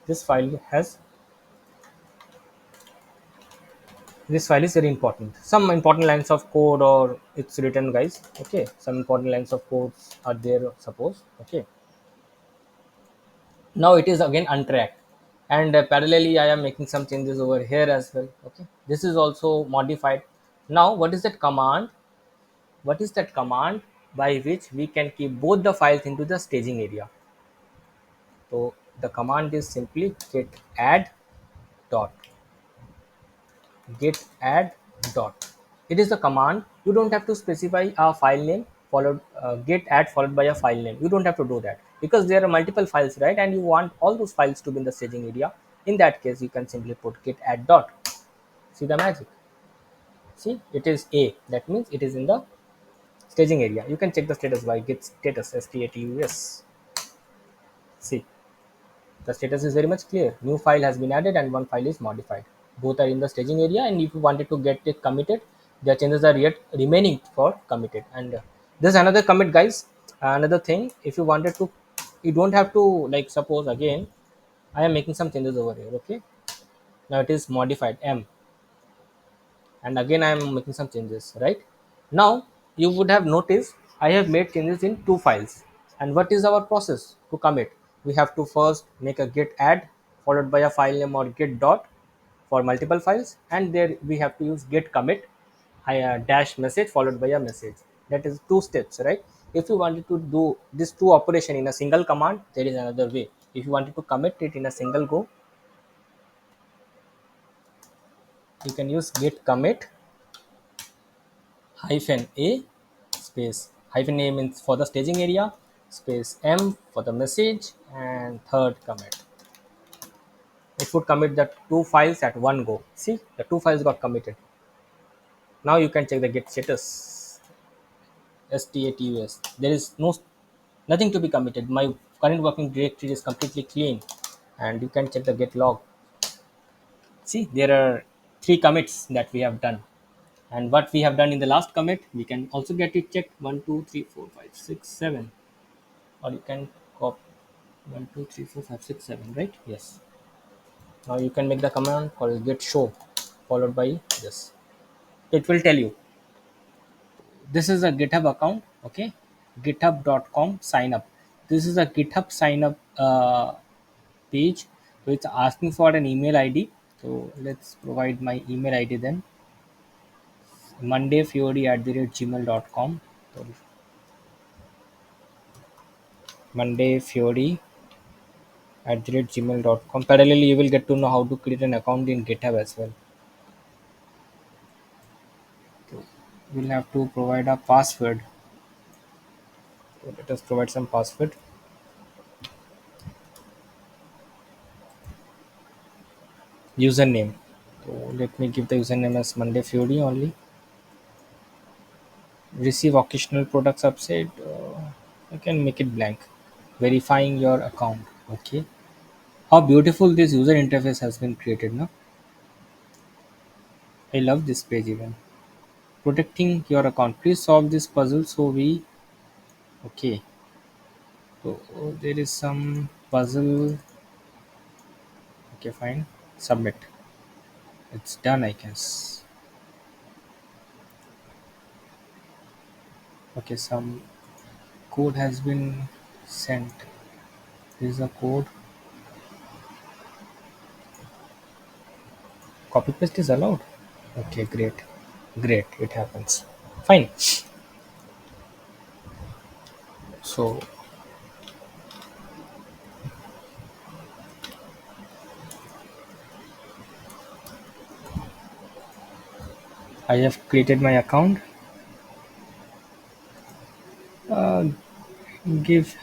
this file has This file is very important. Some important lines of code or it's written, guys. Okay, some important lines of codes are there, suppose. Okay, now it is again untracked, and parallelly I am making some changes over here as well. Okay, this is also modified. Now what is that command? What is that command by which we can keep both the files into the staging area? So the command is simply git add dot git add dot. It is the command. You don't have to specify a file name followed git add followed by a file name. You don't have to do that because there are multiple files, right? And you want all those files to be in the staging area. In that case, you can simply put git add dot. See the magic. See, it is A. That means it is in the staging area. You can check the status by git status status. See, the status is very much clear. New file has been added and one file is modified. Both are in the staging area, and if you wanted to get it committed, the changes are yet remaining for committed. And there's another commit, guys. Another thing, if you wanted to, you don't have to, like, suppose again, I am making some changes over here. Okay, now it is modified M, and again I am making some changes, right? Now you would have noticed I have made changes in two files. And what is our process to commit? We have to first make a git add followed by a file name or git dot for multiple files, and there we have to use git commit dash message followed by a message. That is two steps, right? If you wanted to do this two operation in a single command, there is another way. If you wanted to commit it in a single go, you can use git commit hyphen a space hyphen a means for the staging area, space m for the message, and third commit. It would commit the two files at one go. See, the two files got committed. Now you can check the git status. Status, there is nothing to be committed. My current working directory is completely clean. And you can check the git log. See, there are three commits that we have done. And what we have done in the last commit, we can also get it checked. 1 2 3 4 5 6 7. Or you can copy 1 2 3 4 5 6 7, right? Yes. Now you can make the command called git show followed by this. It will tell you this is a GitHub account. Okay, github.com sign up. This is a GitHub sign up page. So it's asking for an email ID. So let's provide my email ID then. mondayfury@gmail.com. So mondayfury@gmail.com. Parallelly, you will get to know how to create an account in GitHub as well. We'll have to provide a password. So let us provide some password. Username. So let me give the username as Monday Fury only. Receive occasional products upside. I can make it blank. Verifying your account. Okay. How beautiful this user interface has been created now. I love this page even. Protecting your account. Please solve this puzzle so we. Okay. So there is some puzzle. Okay, fine. Submit. It's done, I guess. Okay, some code has been sent. This is a code. Copy paste is allowed. Okay, great. Great, it happens. Fine. So I have created my account. Uh, give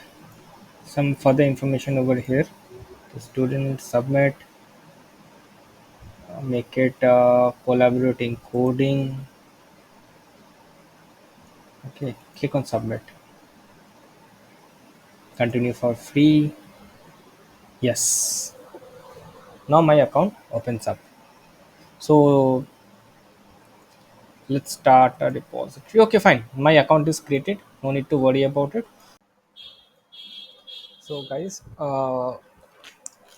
some further information over here. The student submit, make it collaborating coding. Okay, click on submit. Continue for free. Yes. Now my account opens up. So let's start a repository. Okay, fine. My account is created. No need to worry about it. So guys,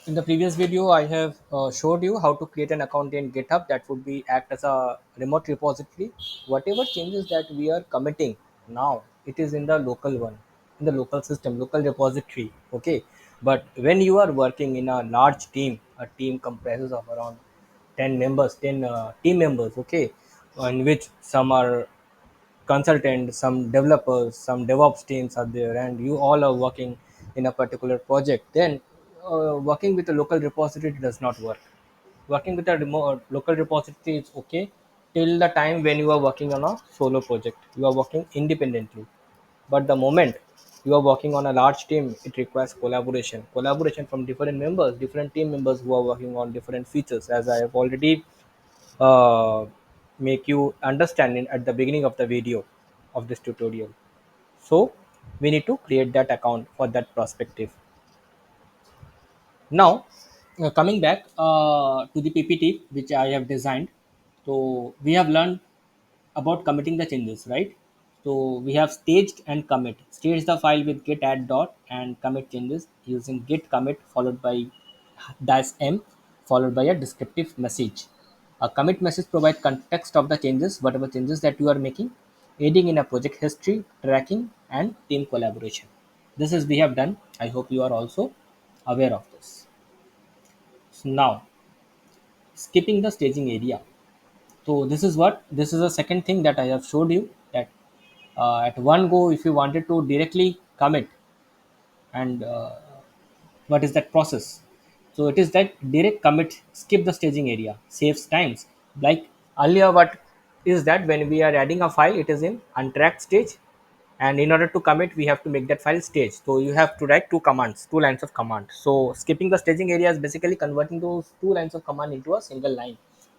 In the previous video, I have showed you how to create an account in GitHub that would be act as a remote repository. Whatever changes that we are committing now, it is in the local one, in the local system, local repository. Okay, but when you are working in a large team, a team comprises of around 10 members, 10 team members. Okay, in which some are consultants, some developers, some DevOps teams are there, and you all are working in a particular project, then working with a local repository does not work. Working with a local repository is okay till the time when you are working on a solo project. You are working independently. But the moment you are working on a large team, it requires collaboration. Collaboration from different members, different team members who are working on different features, as I have already uh, make you understand at the beginning of the video of this tutorial. So we need to create that account for that perspective. Now, coming back to the PPT which I have designed, so we have learned about committing the changes, right? So we have staged and commit. Stage the file with git add dot and commit changes using git commit followed by dash m followed by a descriptive message. A commit message provides context of the changes, whatever changes that you are making, aiding in a project history, tracking, and team collaboration. This is we have done. I hope you are also aware of this. So now, skipping the staging area. So this is a second thing that I have showed you that at one go, if you wanted to directly commit and what is that process. So it is that direct commit, skip the staging area, saves times. Like earlier, what is that when we are adding a file, it is in untracked stage, and in order to commit, we have to make that file stage. So you have to write two commands, two lines of command. So skipping the staging area is basically converting those two lines of command into a single line.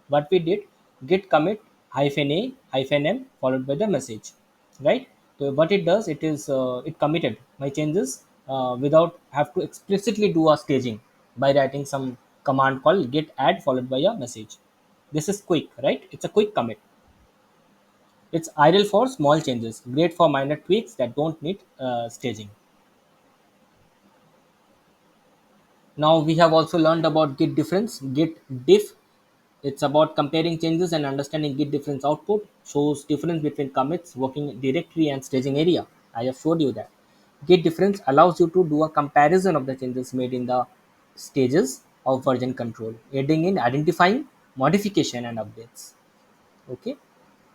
What we did, git commit hyphen a hyphen m followed by the message, right? So what it does, it is it committed my changes without have to explicitly do a staging by writing some command called git add followed by a message. This is quick, right? It's a quick commit. It's ideal for small changes, great for minor tweaks that don't need staging. Now we have also learned about Git difference, Git diff. It's about comparing changes and understanding Git difference output. Shows difference between commits, working directory, and staging area. I have showed you that. Git difference allows you to do a comparison of the changes made in the stages of version control, aiding in identifying modification and updates. Okay,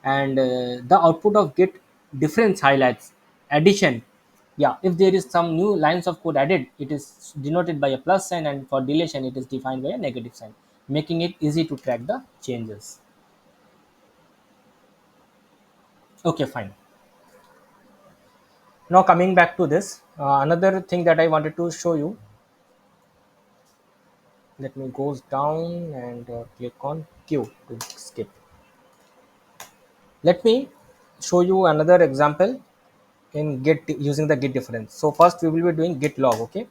and the output of git difference highlights addition. Yeah, if there is some new lines of code added, it is denoted by a plus sign, and for deletion it is defined by a negative sign, making it easy to track the changes. Okay, fine. Now coming back to this, another thing that I wanted to show you. Let me goes down and click on q to skip. Let me show you another example in git using the git difference. So first we will be doing git log. Okay,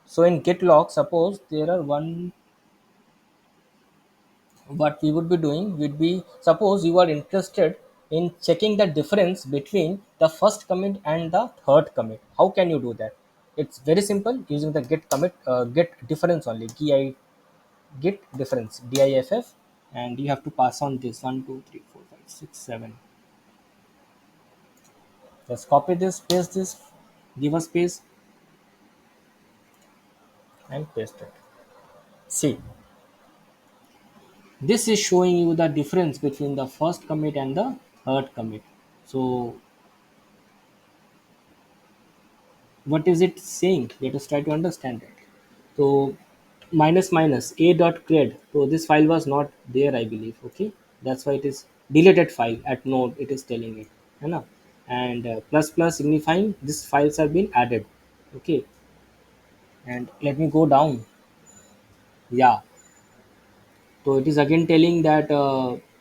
so in git log, suppose there are one, what we would be doing would be, suppose you are interested in checking the difference between the first commit and the third commit. How can you do that? It's very simple using the git commit git difference only, git difference diff, and you have to pass on this 1 2 3 4 5 6 7. Just copy this, paste this, give a space, and paste it. See, this is showing you the difference between the first commit and the third commit. So what is it saying? Let us try to understand it. So minus minus a dot cred. So this file was not there, I believe. Okay, that's why it is deleted file at node. It is telling it, है ना? And plus plus signifying these files have been added. Okay, and let me go down. Yeah, so it is again telling that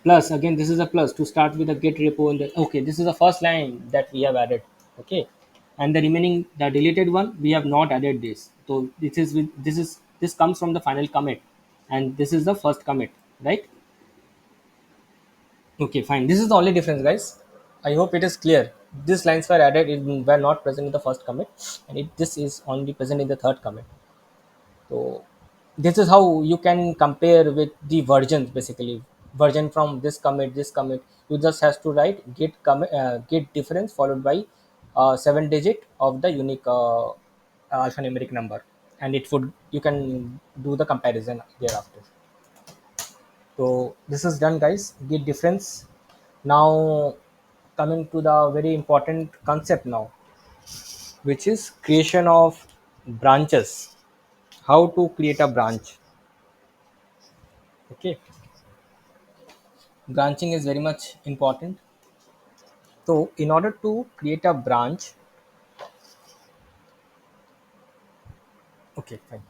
plus again, this is a plus to start with a git repo in the, okay, this is the first line that we have added. Okay, and the remaining, the deleted one, we have not added this. So this comes from the final commit, and this is the first commit, right? Okay, fine. This is the only difference, guys. I hope it is clear. These lines were added, it were not present in the first commit, and this is only present in the third commit. So This is how you can compare with the versions. Basically, version from this commit, you just has to write git commit, git difference followed by 7 digit of the unique alphanumeric number, and it would, you can do the comparison thereafter. So this is done, guys. Git difference. Now coming to the very important concept now, which is creation of branches. How to create a branch. Okay, branching is very much important. So in order to create a branch, okay, fine.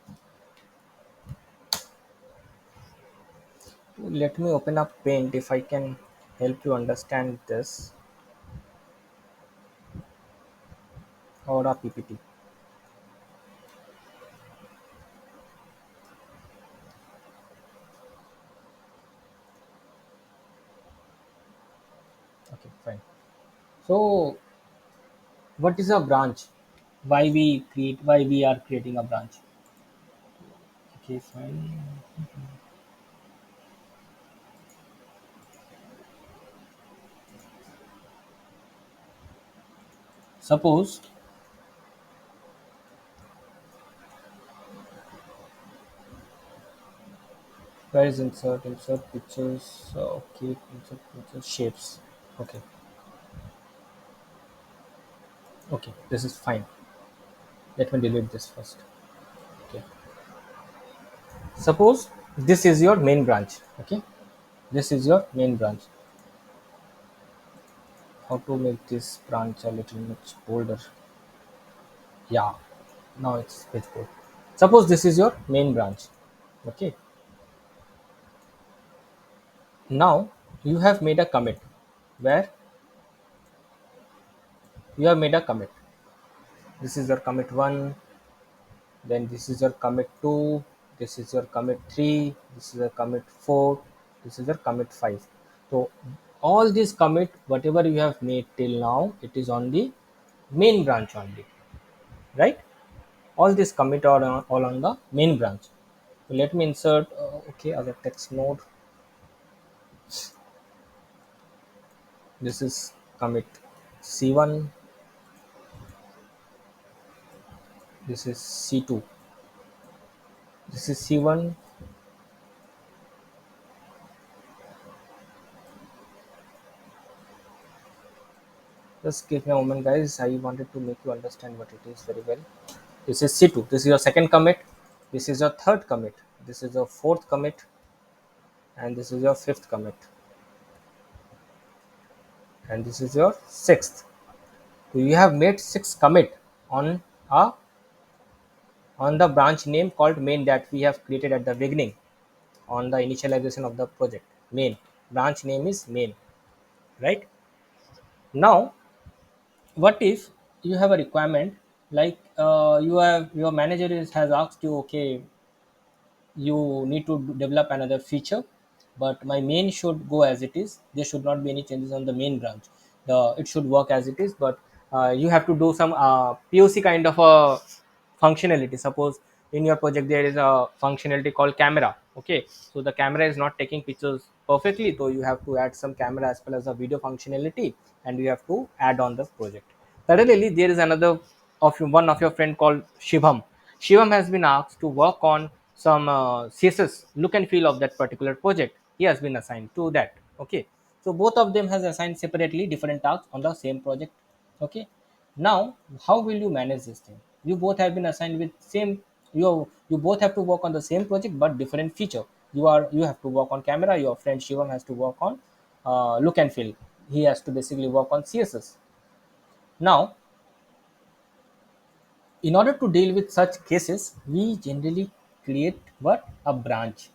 Let me open up Paint if I can help you understand this, or a PPT. Okay, fine. So what is a branch? Why we are creating a branch? Okay, fine. Suppose, where is insert? Insert pictures. Okay, insert pictures, shapes. Okay, okay, this is fine. Let me delete this first. Okay. Suppose this is your main branch. Okay, this is your main branch. How to make this branch a little much bolder? Yeah, now it's good. Suppose this is your main branch. Okay, now you have made a commit where you have made a commit. This is your commit 1, then this is your commit 2, this is your commit 3, this is your commit 4, this is your commit 5. So all these commit, whatever you have made till now, it is on the main branch only, right? All these commit are all on the main branch. So let me insert, okay, as a text node. This is commit C1, this is C2, this is C1. Just give me a moment, guys. I wanted to make you understand what it is very well. This is C2. This is your second commit. This is your third commit. This is your fourth commit, and this is your fifth commit, and this is your sixth. So you have made 6 commit on a on the branch name called main that we have created at the beginning on the initialization of the project. Main branch name is main, right? Now, what if you have a requirement like your manager has asked you, okay, you need to develop another feature, but my main should go as it is. There should not be any changes on the main branch. It should work as it is, but you have to do some POC kind of a functionality. Suppose in your project there is a functionality called camera. Okay, so the camera is not taking pictures perfectly, so you have to add some camera as well as a video functionality, and you have to add on the project. Parallelly, there is another of one of your friend called Shivam. Shivam has been asked to work on some CSS look and feel of that particular project. He has been assigned to that. Okay, so both of them has assigned separately different tasks on the same project. Okay, now how will you manage this thing? You both have been assigned with same. You both have to work on the same project but different feature. You have to work on camera. Your friend Shivam has to work on look and feel. He has to basically work on CSS. Now, in order to deal with such cases, we generally create what? A branch.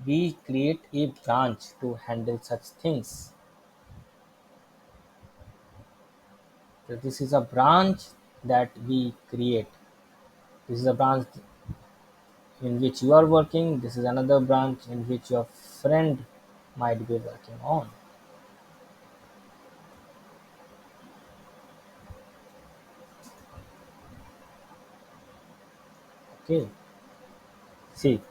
We create a branch to handle such things. So this is a branch that we create. This is a branch in which you are working. This is another branch in which your friend might be working on. Okay. See,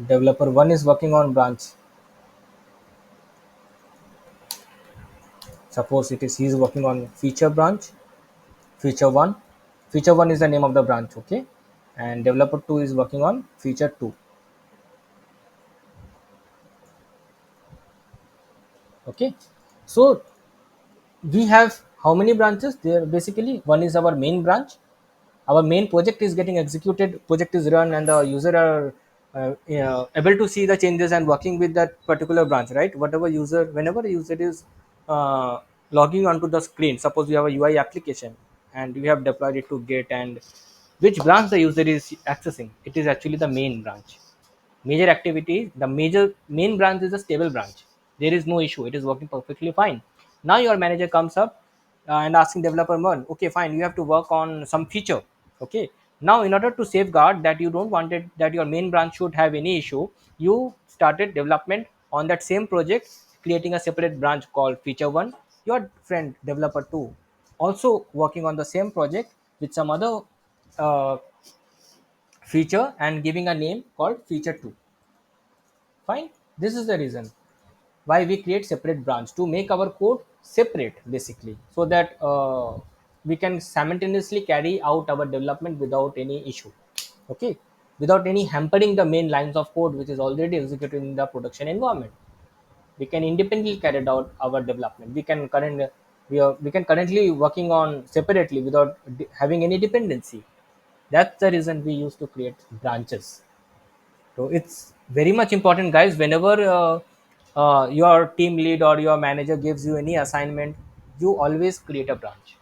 developer 1 is working on branch. Suppose it is he is working on feature branch, feature 1. Feature 1 is the name of the branch, okay? And developer 2 is working on feature 2, okay? So we have how many branches there? Basically, one is our main branch. Our main project is getting executed, project is run, and the user are able to see the changes and working with that particular branch, right? Whatever user, whenever a user is uh, logging onto the screen, suppose we have a UI application and we have deployed it to Git, and which branch the user is accessing, it is actually the main branch. Major activity, the major main branch is a stable branch. There is no issue, it is working perfectly fine. Now your manager comes up and asking developer 1, okay fine, you have to work on some feature, okay? Now in order to safeguard that you don't want it that your main branch should have any issue, you started development on that same project, creating a separate branch called feature 1. Your friend developer 2 also working on the same project with some other uh, feature and giving a name called feature 2. Fine. This is the reason why we create separate branch, to make our code separate basically, so that we can simultaneously carry out our development without any issue, okay? Without any hampering the main lines of code which is already executed in the production environment. We can independently carry out our development. We can currently working on separately without having any dependency. That's the reason we used to create branches. So it's very much important, guys. Whenever your team lead or your manager gives you any assignment, you always create a branch.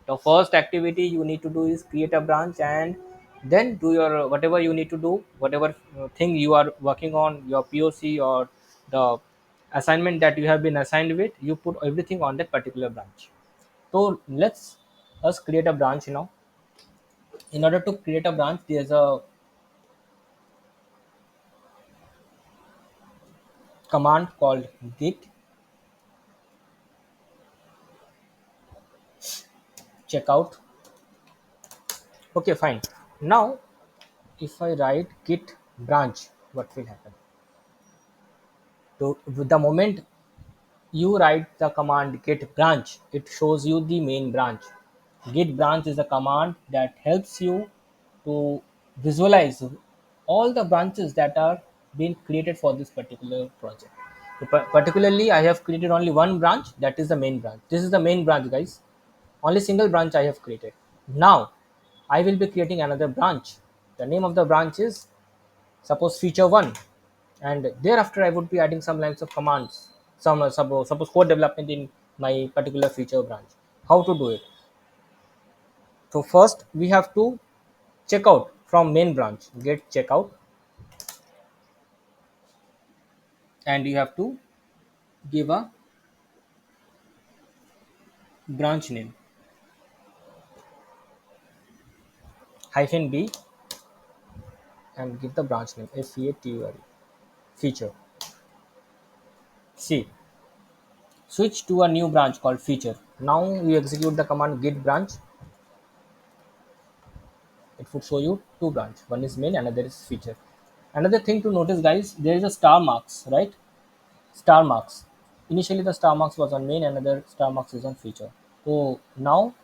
The first activity you need to do is create a branch, and then do your whatever you need to do, whatever thing you are working on, your POC or the assignment that you have been assigned with, you put everything on that particular branch. So let's us create a branch now. In order to create a branch, there's a command called git checkout. Okay, fine. Now, if I write git branch, what will happen? So, with the moment you write the command git branch, it shows you the main branch. Git branch is a command that helps you to visualize all the branches that are being created for this particular project. So, particularly, I have created only one branch, that is the main branch. This is the main branch, guys. Only single branch I have created. Now, I will be creating another branch. The name of the branch is suppose feature 1, and thereafter I would be adding some lines of commands, some suppose code development in my particular feature branch. How to do it? So first we have to check out from main branch, get checkout, and you have to give a branch name hyphen b, and give the branch name feature. Feature. C. Switch to a new branch called feature. Now you execute the command git branch. It would show you two branch. One is main, another is feature. Another thing to notice, guys, there is a star marks, right? Star marks. Initially the star marks was on main, another star marks is on feature. So now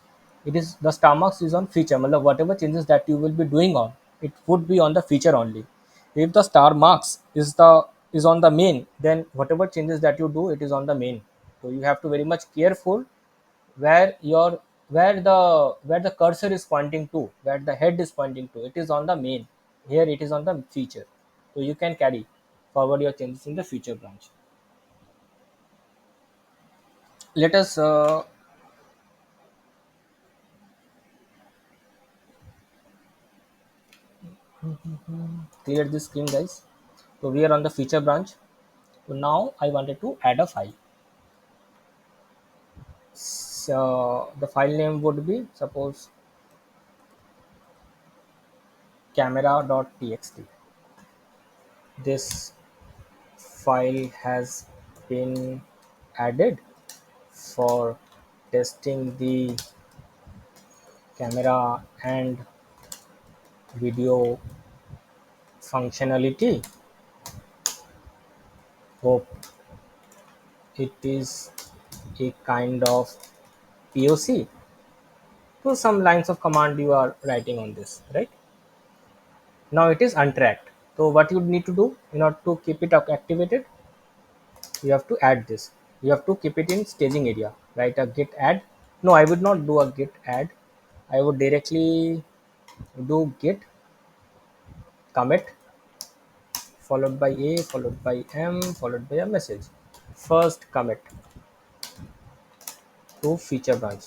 it is the star marks is on feature. Matlab whatever changes that you will be doing on, it would be on the feature only. If the star marks is on the main, then whatever changes that you do, it is on the main. So you have to very much careful where your where the cursor is pointing to, where the head is pointing to, it is on the main. Here it is on the feature. So you can carry forward your changes in the feature branch. Let us clear this screen, guys. So we are on the feature branch. So now I wanted to add a file. So the file name would be suppose camera.txt. This file has been added for testing the camera and video functionality. Hope it is a kind of POC. So some lines of command you are writing on this, right? Now it is untracked. So what you need to do in order to keep it activated, you have to add this. You have to keep it in staging area. Write a git add. No, I would not do a git add. I would directly do git commit followed by a followed by m followed by a message. First commit to feature branch.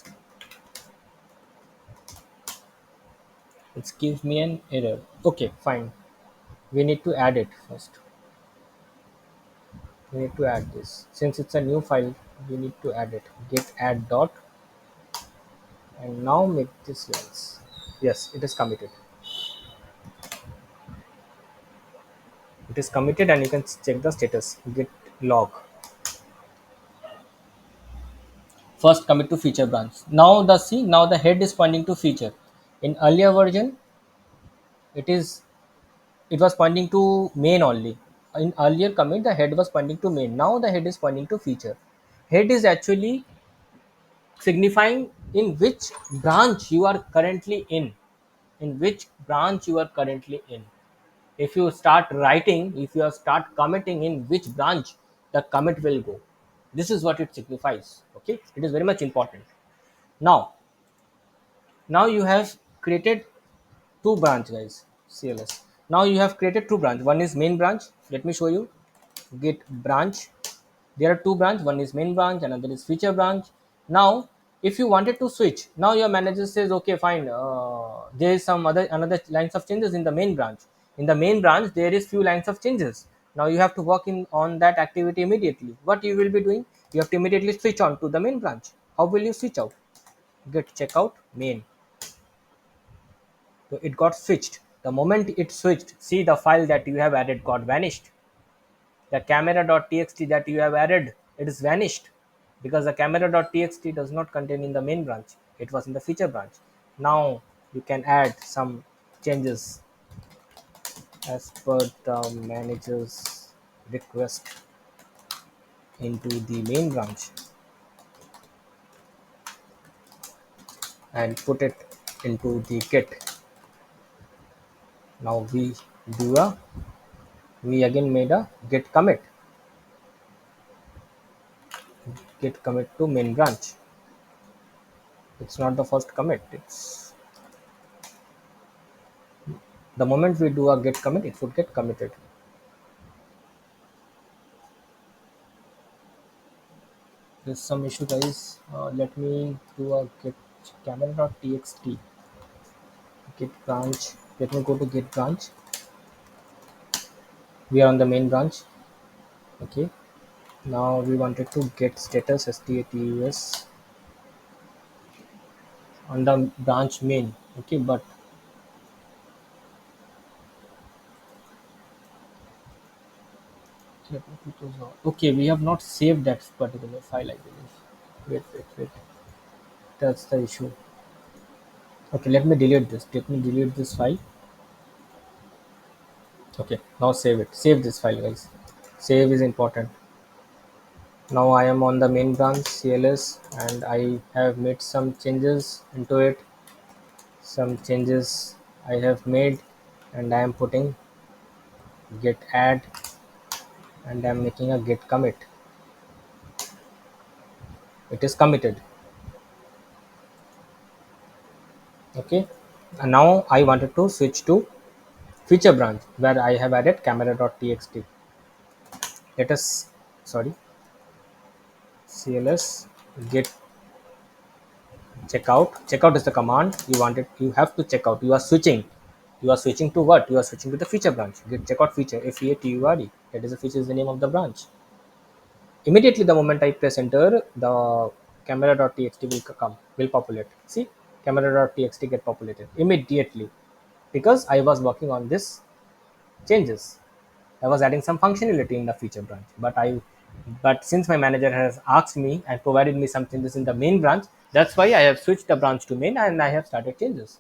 It gives me an error. Okay, fine. We need to add it first. We need to add this. Since it's a new file, we need to add it. Git add dot and now make this lens. Yes, it is committed. It is committed and you can check the status. Git log. First commit to feature branch. Now the head is pointing to feature. In earlier version, it is it was pointing to main only. In earlier commit, the head was pointing to main. Now the head is pointing to feature. Head is actually signifying in which branch you are currently in which branch you are currently in. If you start writing, if you start committing in which branch the commit will go, this is what it signifies. Okay, it is very much important. Now now you have created two branch, guys. CLS, now you have created two branch. One is main branch. Let me show you. Git branch. There are two branch. One is main branch, another is feature branch. Now if you wanted to switch, now your manager says okay fine, there is some other another lines of changes in the main branch. In the main branch there is few lines of changes. Now you have to work in on that activity immediately. What you will be doing, you have to immediately switch on to the main branch. How will you switch out? Git checkout main. So it got switched. The moment it switched, see the file that you have added got vanished. The camera.txt that you have added, it is vanished because the camera.txt does not contain in the main branch. It was in the feature branch. Now you can add some changes as per the manager's request into the main branch and put it into the git. Now do a we again made a git commit to main branch. It's not the first commit. It's the moment we do a git commit, it would get committed. There's some issue, guys. Let me do a git camera.txt git branch. Let me go to git branch. We are on the main branch. Okay. Now we wanted to get status status on the branch main. Okay, but okay, we have not saved that particular file, I believe. Wait. That's the issue. Okay, let me delete this. Let me delete this file. Okay, now save it. Save this file, guys. Save is important. Now I am on the main branch CLS and I have made some changes into it. Some changes I have made and I am putting git add and I am making a git commit. It is committed. Okay. And now I wanted to switch to feature branch where I have added camera.txt. Let us sorry CLS git checkout. Checkout is the command you wanted. You have to check out. You are switching to what? You are switching to the feature branch. Git checkout feature. FEATURE. That is the feature is the name of the branch. Immediately the moment I press enter, the camera.txt will populate. See, camera.txt get populated immediately because I was working on this changes. I was adding some functionality in the feature branch, but since my manager has asked me and provided me some changes in the main branch, that's why I have switched the branch to main and I have started changes.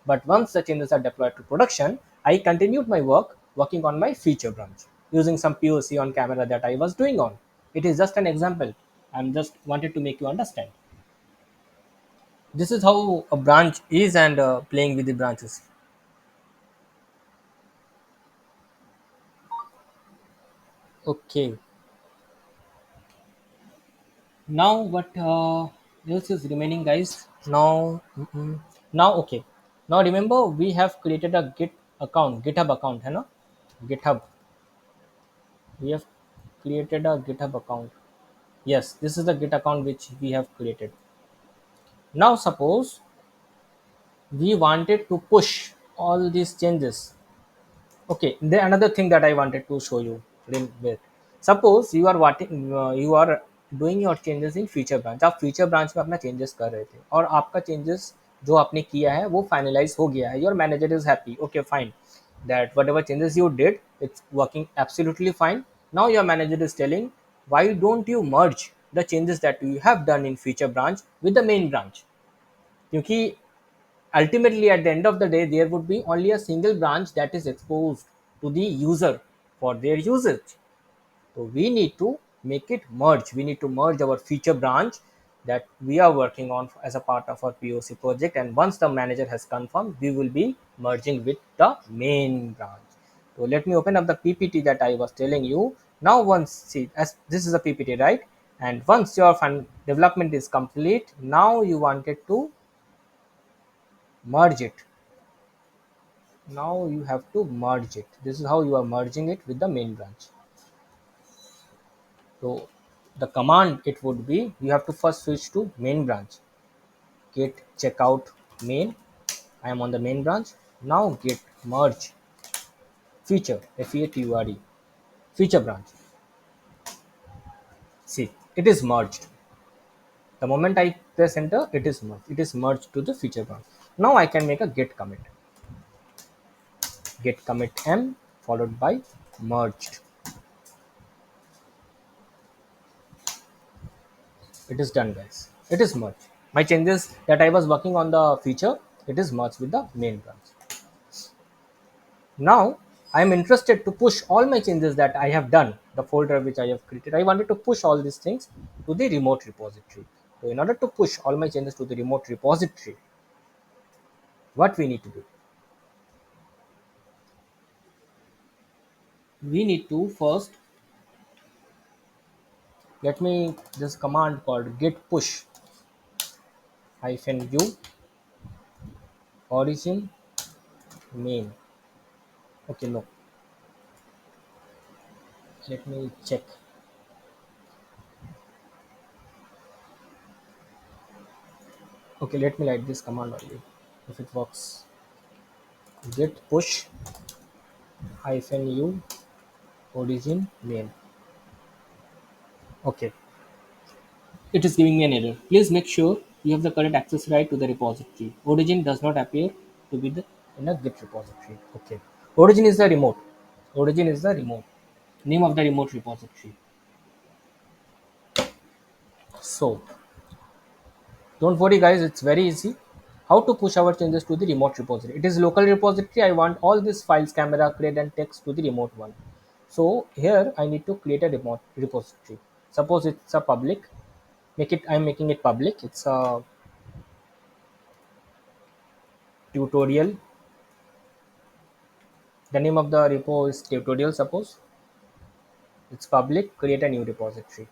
But once the changes are deployed to production, I continued my work working on my feature branch using some POC on camera that I was doing on. It is just an example. I'm just wanted to make you understand. This is how a branch is and playing with the branches. Okay. Now what else is remaining, guys? Now okay. Now remember we have created a Git account, GitHub account, है ना? GitHub. We have created a GitHub account. Yes, this is the Git account which we have created. Now suppose we wanted to push all these changes. Okay, then another thing that I wanted to show you. Wait. Suppose you are doing your changes in feature branch. आप feature branch में अपना changes कर रहे थे और आपका changes जो आपने किया है वो finalize हो गया है. Your manager is happy. Okay, fine. That whatever changes you did, it's working absolutely fine. Now your manager is telling, why don't you merge the changes that you have done in feature branch with the main branch? क्योंकि ultimately at the end of the day there would be only a single branch that is exposed to the user for their usage. So we need to make it merge. We need to merge our feature branch that we are working on as a part of our POC project, and once the manager has confirmed, we will be merging with the main branch. So let me open up the PPT that I was telling you. Now once, see, as this is a PPT, right? And once your development is complete, now you wanted to merge it. Now you have to merge it. This is how you are merging it with the main branch. So the command it would be, you have to first switch to main branch. Git checkout main. I am on the main branch. Now git merge feature, feature, feature branch. See, it is merged. The moment I press enter, it is merged. It is merged to the feature branch. Now I can make a git commit. Git commit m followed by merged. It is done, guys. It is merged. My changes that I was working on the feature, it is merged with the main branch. Now I am interested to push all my changes that I have done, the folder which I have created. I wanted to push all these things to the remote repository. So in order to push all my changes to the remote repository, what we need to do, we need to first, let me, this command called git push -u origin main. Okay, no, let me check. Okay, let me write this command only if it works. Git push -u origin main. Okay, it is giving me an error. Please make sure you have the correct access right to the repository. Origin does not appear to be in a Git repository. Okay, origin is the remote. Origin is the remote name of the remote repository. So don't worry, guys. It's very easy. How to push our changes to the remote repository? It is local repository. I want all these files, camera, crate, and text to the remote one. So here I need to create a remote repository. Suppose it's a public. Make it. I'm making it public. It's a tutorial. The name of the repo is tutorial. Suppose it's public. Create a new repository.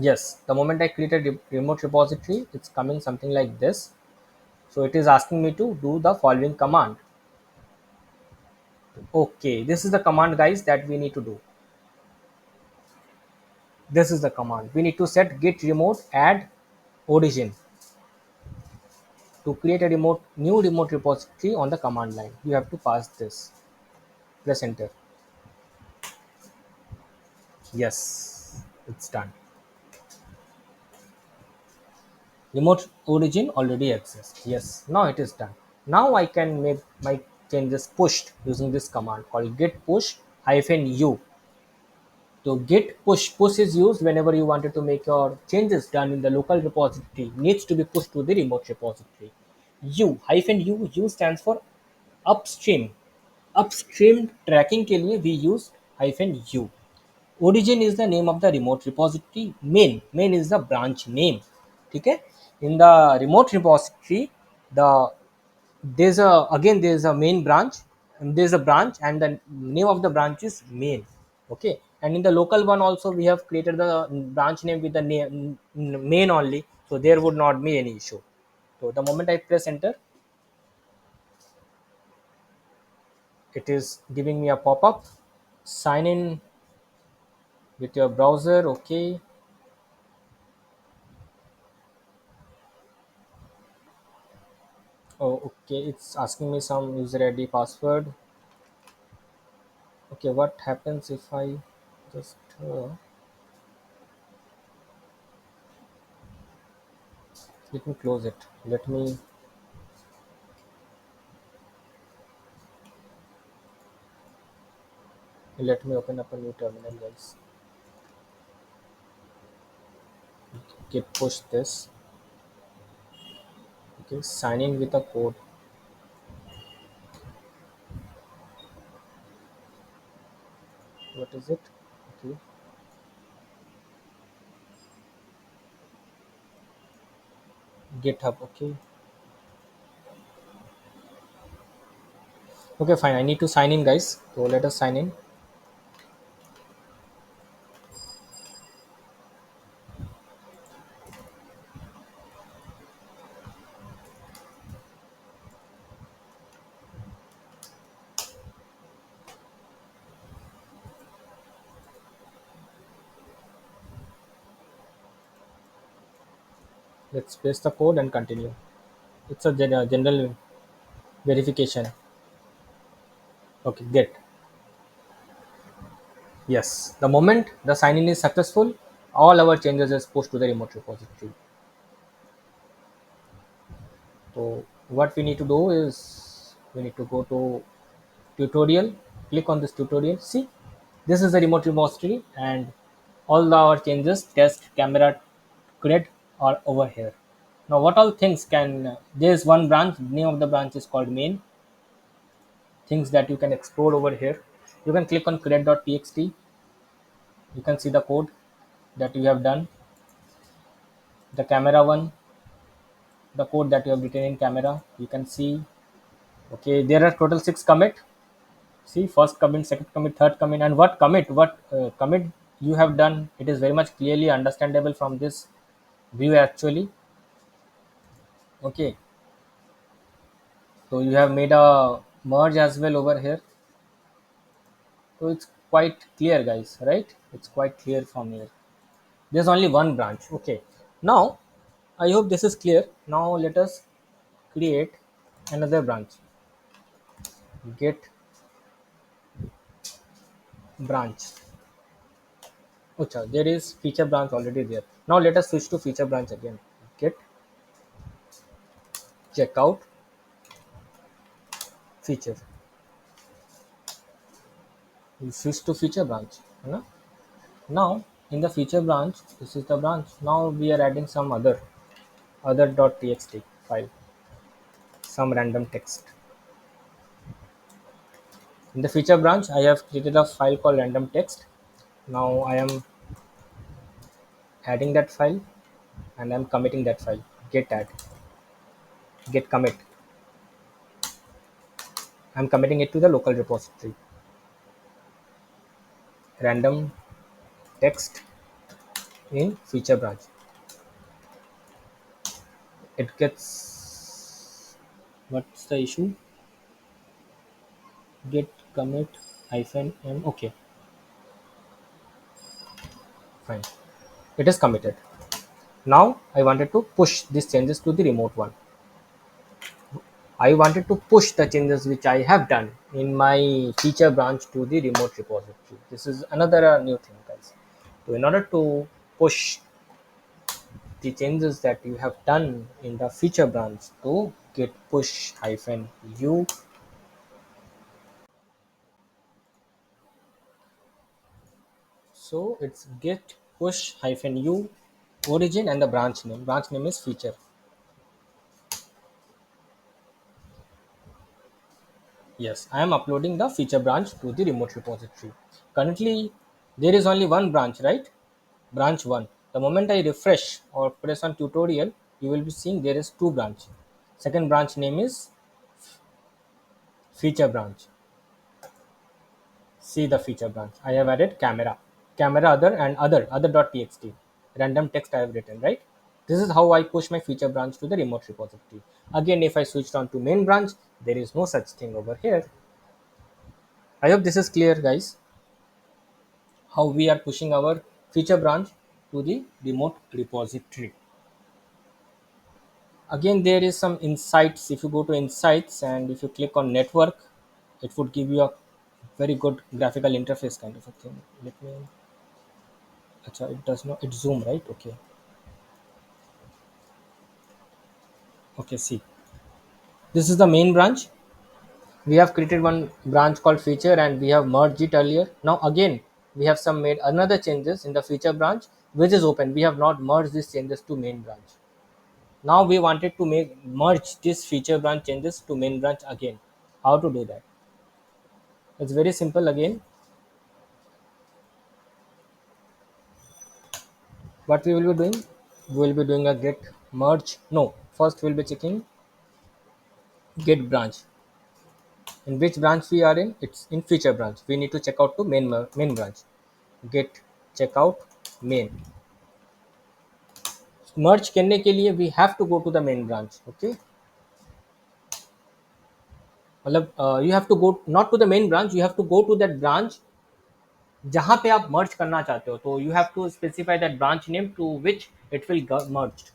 Yes. The moment I create a remote repository, it's coming something like this. So it is asking me to do the following command. Okay, this is the command, guys, that we need to do. This is the command. We need to set git remote add origin to create a new remote repository on the command line. You have to pass this. Press enter. Yes, it's done. Remote origin already exists. Yes, now it is done. Now I can make my changes pushed using this command called git push hyphen u. So git push is used whenever you wanted to make your changes done in the local repository needs to be pushed to the remote repository. U stands for upstream. Upstream tracking के लिए we use hyphen u. Origin is the name of the remote repository. Main is the branch name. ठीक है? In the remote repository, the there's a main branch, and there's a branch and the name of the branch is main. Okay, and in the local one also we have created the branch name with the name main only, so there would not be any issue. So the moment I press enter, it is giving me a pop-up. Sign in with your browser. Okay. Oh, okay, it's asking me some user id password. Okay, what happens if I just let me close it. Let me open up a new terminal, guys. Okay, push this. Okay, sign in with a code. What is it? Okay, GitHub. Okay, okay, fine. I need to sign in, guys. So let us sign in. Let's paste the code and continue. It's a general verification. Okay, get. Yes, the moment the sign in is successful, all our changes is pushed to the remote repository. So what we need to do is we need to go to tutorial, click on this tutorial. See, this is the remote repository and all our changes, test, camera, grid are over here. Now what all things can, there is one branch, name of the branch is called main, things that you can explore over here. You can click on create.txt. You can see the code that you have done, the camera one, the code that you have written in camera. You can see, okay, there are total 6 commit. See, first commit, second commit, third commit, and what commit you have done. It is very much clearly understandable from this view actually. Okay, so you have made a merge as well over here. So it's quite clear, guys, right? It's quite clear from here. There's only one branch. Okay, now I hope this is clear. Now let us create another branch. Get branch. Ocha, there is feature branch already there. Now let us switch to feature branch again. Get checkout feature. We switch to feature branch. है ना? Now in the feature branch, this is the branch. Now we are adding some other.txt file, some random text. In the feature branch, I have created a file called random text. Now I am adding that file and I'm committing that file. Get add, get commit. I'm committing it to the local repository. Random text in feature branch. It gets, what's the issue? Get commit hyphen m. Okay, fine. It is committed. Now I wanted to push these changes to the remote one. I wanted to push the changes which I have done in my feature branch to the remote repository. This is another new thing, guys. So in order to push the changes that you have done in the feature branch to git push hyphen u, So it's git push hyphen u origin and the branch name. Branch name is feature. Yes, I am uploading the feature branch to the remote repository. Currently, there is only one branch, right? Branch 1. The moment I refresh or press on tutorial, you will be seeing there is two branch. Second branch name is feature branch. See the feature branch. I have added camera other and other.txt. Random text I have written, right? This is how I push my feature branch to the remote repository. Again, if I switched on to main branch, there is no such thing over here. I hope this is clear, guys, how we are pushing our feature branch to the remote repository. Again, there is some insights. If you go to insights and if you click on network, it would give you a very good graphical interface kind of a thing. Let me, acha, it does not, it zoom, right? Okay. Okay, see, this is the main branch. We have created one branch called feature and we have merged it earlier. Now again, we have some made another changes in the feature branch, which is open. We have not merged these changes to main branch. Now we wanted to merge this feature branch changes to main branch again. How to do that? It's very simple again. What we will be doing? We will be doing a git merge. No, first we'll be checking git branch. In which branch we are in? It's in feature branch. We need to check out to main branch. Git checkout main. Merge करने के लिए we have to go to the main branch. Okay, मतलब you have to go not to the main branch. You have to go to that branch जहाँ पे आप merge करना चाहते हो. तो you have to specify that branch name to which it will merged.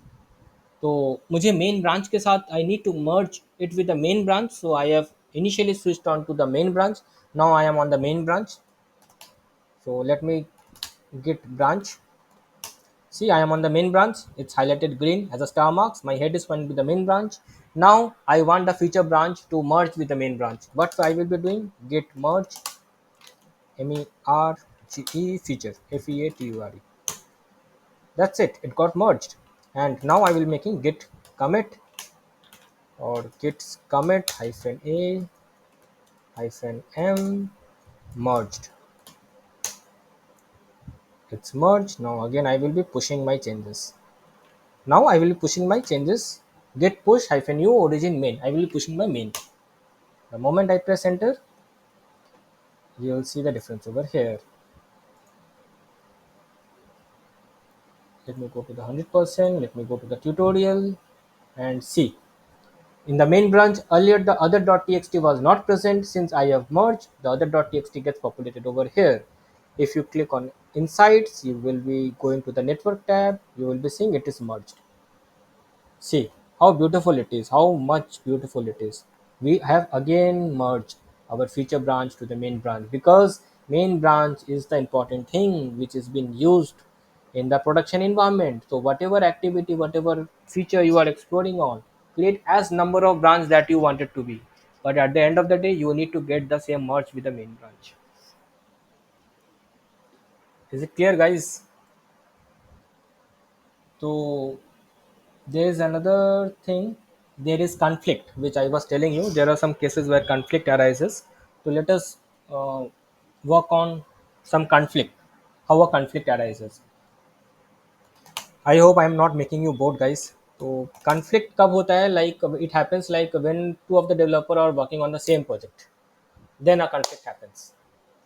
तो मुझे मेन ब्रांच के साथ I need to merge it with the main branch so I have initially switched on to the main branch. Now I am on the main branch, so let me git branch. See, I am on the main branch. It's highlighted green as a star marks. My head is pointing to the main branch. Now I want the feature branch to merge with the main branch. What I will be doing? Git merge merge feature feature. That's it. It got merged. And now I will making git commit or git commit hyphen a hyphen m merged. It's merged. Now again I will be pushing my changes. Now I will be pushing my changes. Git push hyphen u origin main. I will be pushing my main. The moment I press enter, you will see the difference over here. Let me go to the 100%. Let me go to the tutorial and see. In the main branch, earlier the other.txt was not present. Since I have merged, the other.txt gets populated over here. If you click on insights, you will be going to the network tab. You will be seeing it is merged. See how beautiful it is, how much beautiful it is. We have again merged our feature branch to the main branch because main branch is the important thing which is being used in the production environment. So whatever activity, whatever feature you are exploring on, create as number of branch that you want it to be. But at the end of the day, you need to get the same merge with the main branch. Is it clear, guys? So there is another thing. There is conflict, which I was telling you. There are some cases where conflict arises. So let us work on some conflict. How a conflict arises. I hope I am not making you bored, guys. So conflict कब होता है? Like it happens like when two of the developer are working on the same project. Then a conflict happens,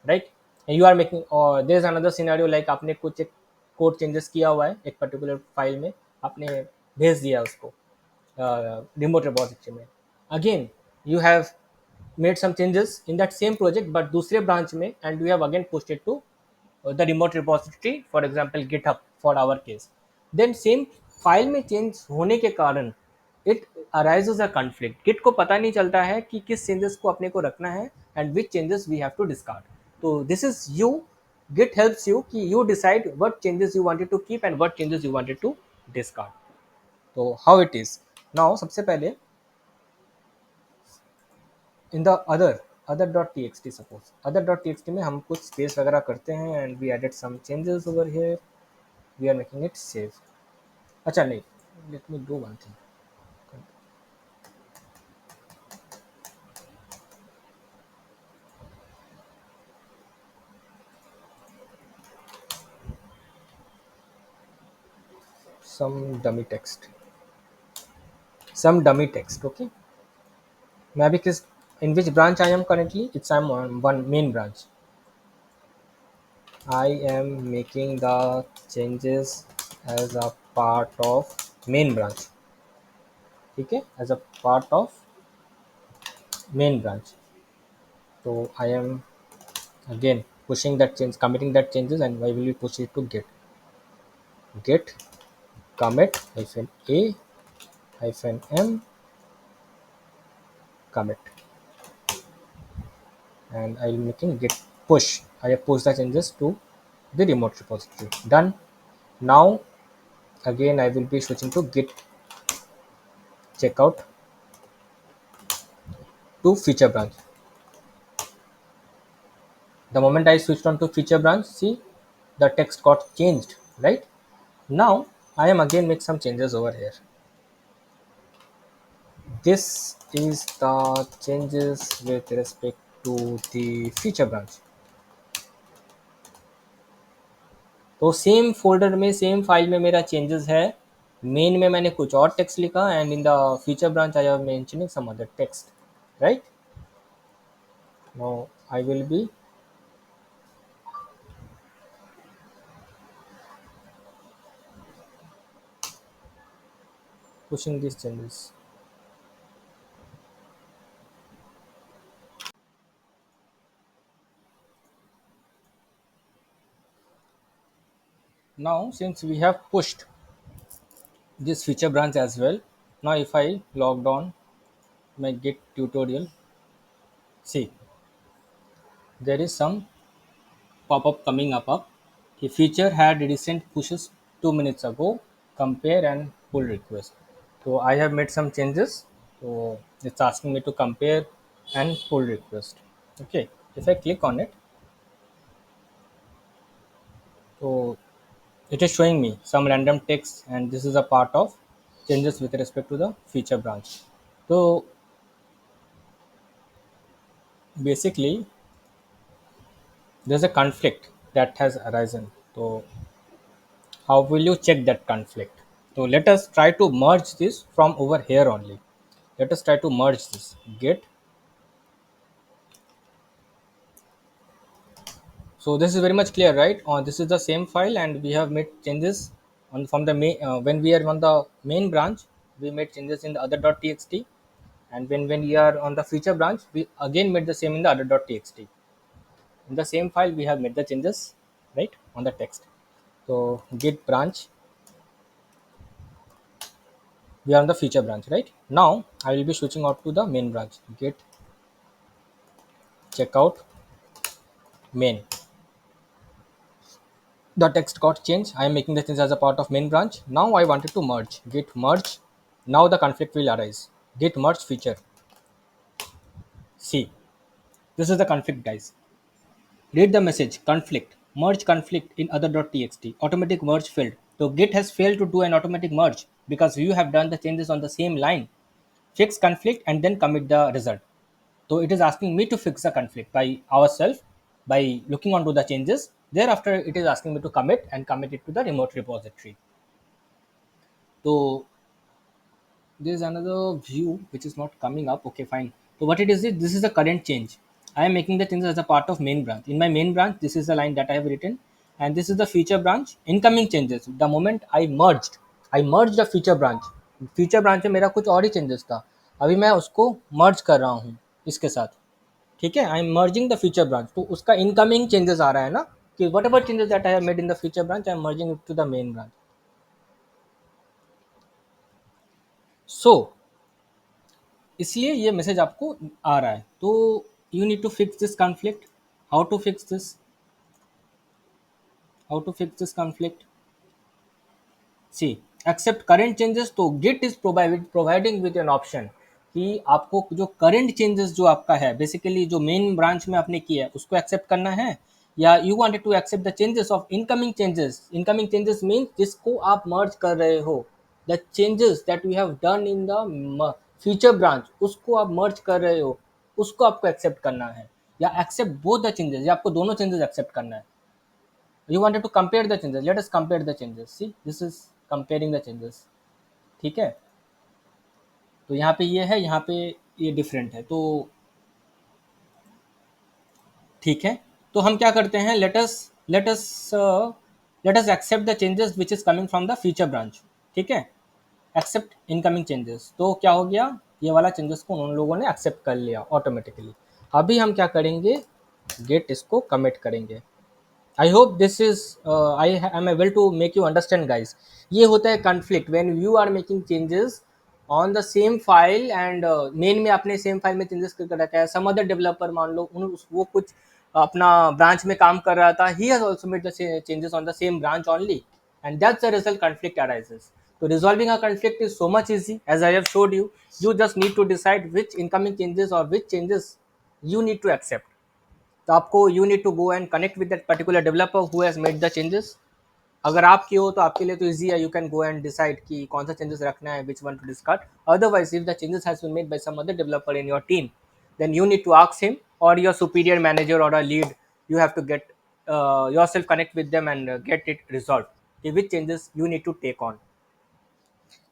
right? And you are making or there's another scenario like आपने कुछ एक code changes किया हुआ है एक particular file में आपने भेज दिया उसको remote repository में. Again you have made some changes in that same project but दूसरे branch में and you have again pushed it to the remote repository, for example GitHub for our case. Then same file में change होने के कारण it arises a conflict. Git को पता नहीं चलता है कि किस चेंजेस को अपने को रखना है and which changes we have to discard. तो this is you git helps you कि you decide what changes you wanted to keep and what changes you wanted to discard. तो हाउ इट इज नाउ. सबसे पहले in the other.txt, suppose other.txt में हम कुछ space वगैरह करते हैं and we added some changes over here, we are making it save. अच्छा नहीं, let me do one thing. Some dummy text, okay. मैं अभी किस, in which branch I am currently, it's I'm on one main branch. I am making the changes as a part of main branch, ठीक है, as a part of main branch. So I am again pushing that change, committing that changes, and I will be push it to git commit hyphen a hyphen m commit, and I will making git push. I have pushed the changes to the remote repository. Done. Now again I will be switching to git checkout to feature branch. The moment I switched on to feature branch, see the text got changed, right? Now I am again make some changes over here. This is the changes with respect to the feature branch. तो same folder में same file में मेरा changes है. Main में मैंने कुछ और text लिखा and in the feature branch I have mentioning some other text, right. Now I will be pushing these changes. Now since we have pushed this feature branch as well, now if I logged on my git tutorial, see there is some pop-up coming up. The feature had recent pushes 2 minutes ago. Compare and pull request. So I have made some changes. So it's asking me to compare and pull request. Okay. If I click on it, so it is showing me some random text, and this is a part of changes with respect to the feature branch. So basically, there's a conflict that has arisen. So how will you check that conflict? So let us try to merge this from over here only. Let us try to merge this. Git. So this is very much clear, right? This is the same file, and we have made changes on from the main. When we are on the main branch, we made changes in the other.txt, and when we are on the feature branch, we again made the same in the other.txt. In the same file, we have made the changes, right, on the text. So git branch, we are on the feature branch, right? Now I will be switching out to the main branch. Git checkout main. The text got changed. I am making the change as a part of main branch. Now I wanted to merge. Git merge. Now the conflict will arise. Git merge feature. See, this is the conflict, guys. Read the message. Conflict. Merge conflict in other.txt. Automatic merge failed. So Git has failed to do an automatic merge because you have done the changes on the same line. Fix conflict and then commit the result. So it is asking me to fix the conflict by ourselves by looking onto the changes. Thereafter, it is asking me to commit and commit it to the remote repository. So there is another view which is not coming up. Okay, fine. So what it is, this is the current change. I am making the changes as a part of main branch. In my main branch, this is the line that I have written, and this is the feature branch. Incoming changes. The moment I merged the feature branch. Feature branch में मेरा कुछ और ही changes था. अभी मैं उसको merge कर रहा हूँ इसके साथ. ठीक है, I am merging the feature branch. तो उसका इनकमिंग चेंजेस आ रहा है ना, कि whatever changes that I have made in the feature branch I am merging it to the main branch. So इसलिए ये मैसेज आपको आ रहा है. तो you need to fix this conflict. How to fix this? How to fix this conflict? See, accept current changes. तो git is providing with an option. कि आपको जो करंट चेंजेस जो आपका है, बेसिकली जो मेन ब्रांच में आपने किया है उसको एक्सेप्ट करना है, या you wanted to accept the changes of incoming changes. Incoming changes mean जिसको आप मर्ज कर रहे हो, the changes that we have done in the future branch उसको आप मर्ज कर रहे हो, उसको आपको एक्सेप्ट करना है, या एक्सेप्ट बोथ द चेंजेस, या आपको दोनों चेंजेस एक्सेप्ट करना है. You wanted to compare the changes. Let us compare the changes. See, this is comparing the changes. ठीक है. तो यहाँ पे ये है, यहाँ पे ये डिफरेंट है, तो ठीक है. तो हम क्या करते हैं, let us accept the changes which is coming from the future branch. ठीक है. Accept incoming changes. तो क्या हो गया, ये वाला चेंजेस को उन लोगों ने एक्सेप्ट कर लिया ऑटोमेटिकली. अभी हम क्या करेंगे, गेट इसको कमिट करेंगे. I hope this is I am able to make you understand, guys. ये होता है conflict when you are making changes on the same file and main में आपने same file में changes करके रखा है. Some other developer मान लो वो कुछ अपना branch में काम कर रहा था, he has also made the changes on the same branch only, and that's the result conflict arises. So resolving a conflict is so much easy, as I have showed you. You just need to decide which incoming changes or which changes you need to accept. तो आपको you need to go and connect with that particular developer who has made the changes. अगर आप की हो तो आपके लिए तो इजी है, you can go and decide कि कौन सा चेंजेस रखना है, which one to discard. Otherwise if the changes has been made by some other developer in your team, then you need to ask him or your superior manager or a lead. You have to get yourself connect with them and get it resolved, okay, which changes you need to take on.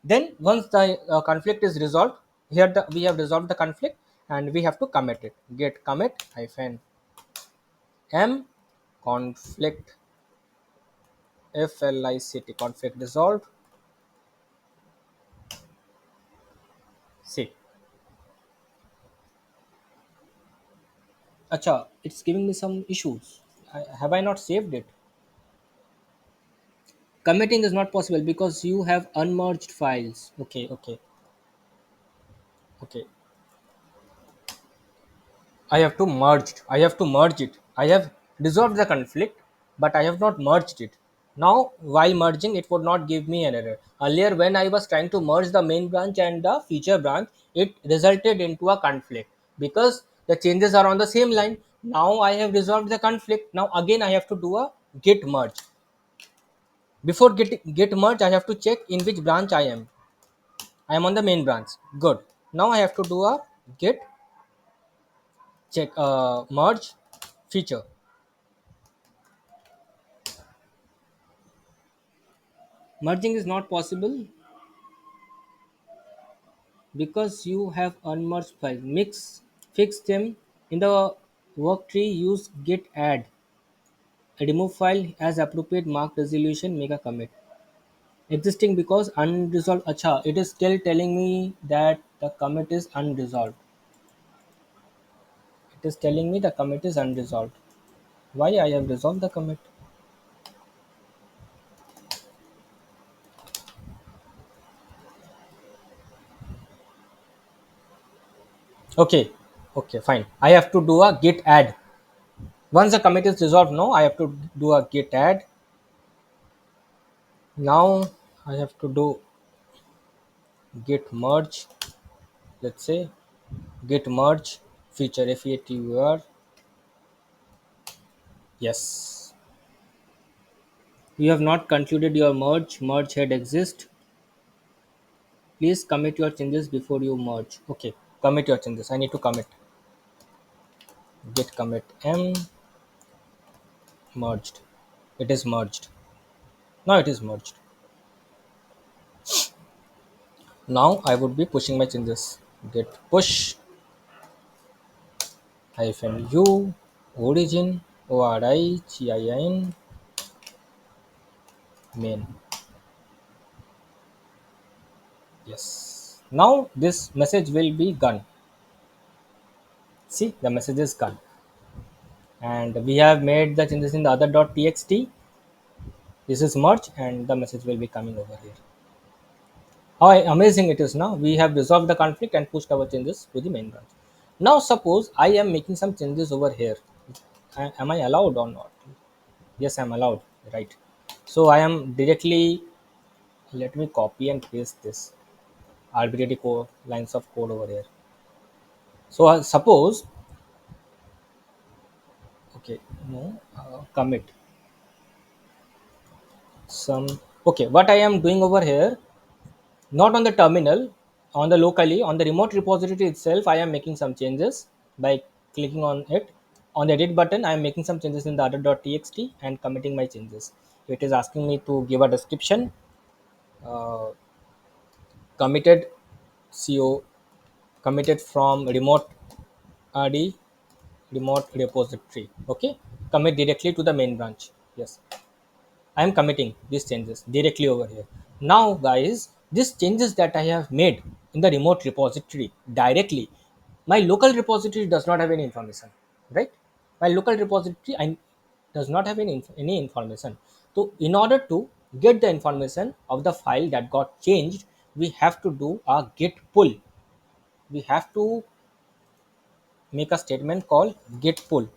Then once the conflict is resolved, here we have resolved the conflict and we have to commit it. Git commit hyphen m conflict FLICT conflict resolved. See, acha, it's giving me some issues. Have I not saved it? Committing is not possible because you have unmerged files. Okay, okay, okay. I have to merge. I have to merge it. I have resolved the conflict, but I have not merged it. Now, while merging, it would not give me an error. Earlier, when I was trying to merge the main branch and the feature branch, it resulted into a conflict because the changes are on the same line. Now I have resolved the conflict. Now again, I have to do a git merge. Before git merge, I have to check in which branch I am. I am on the main branch. Good. Now I have to do a git check merge feature. Merging is not possible because you have unmerged files. Fix them in the work tree. Use git add. Remove file as appropriate. Mark resolution. Make a commit. Existing because unresolved. Acha, it is still telling me that the commit is unresolved. It is telling me the commit is unresolved. Why I have resolved the commit? Okay, okay, fine. I have to do a git add. Once the commit is resolved, no, I have to do a git add. Now I have to do git merge. Let's say git merge feature FATUR. Yes, you have not concluded your merge. Merge head exists. Please commit your changes before you merge. Okay, commit your changes. I need to commit. Git commit m merged. It is merged. Now it is merged. Now I would be pushing my changes. Git push hyphen u origin origin main. Yes. Now this message will be gone. See, the message is gone. And we have made the changes in the other .txt. This is merge and the message will be coming over here. How amazing it is now. We have resolved the conflict and pushed our changes to the main branch. Now suppose I am making some changes over here. Am I allowed or not? Yes, I'm allowed, right? So I am directly, let me copy and paste this. arbitrary lines of code over here. So suppose, okay, no, commit some. Okay, what I am doing over here, not on the terminal, on the locally on the remote repository itself, I am making some changes by clicking on it. On the edit button, I am making some changes in the other.txt and committing my changes. It is asking me to give a description. uh, Committed co, committed from remote rd, remote repository. Okay, commit directly to the main branch. Yes, I am committing these changes directly over here. Now, guys, these changes that I have made in the remote repository directly, my local repository does not have any information, right? My local repository does not have any information. So, in order to get the information of the file that got changed, we have to do a git pull. We have to make a statement called git pull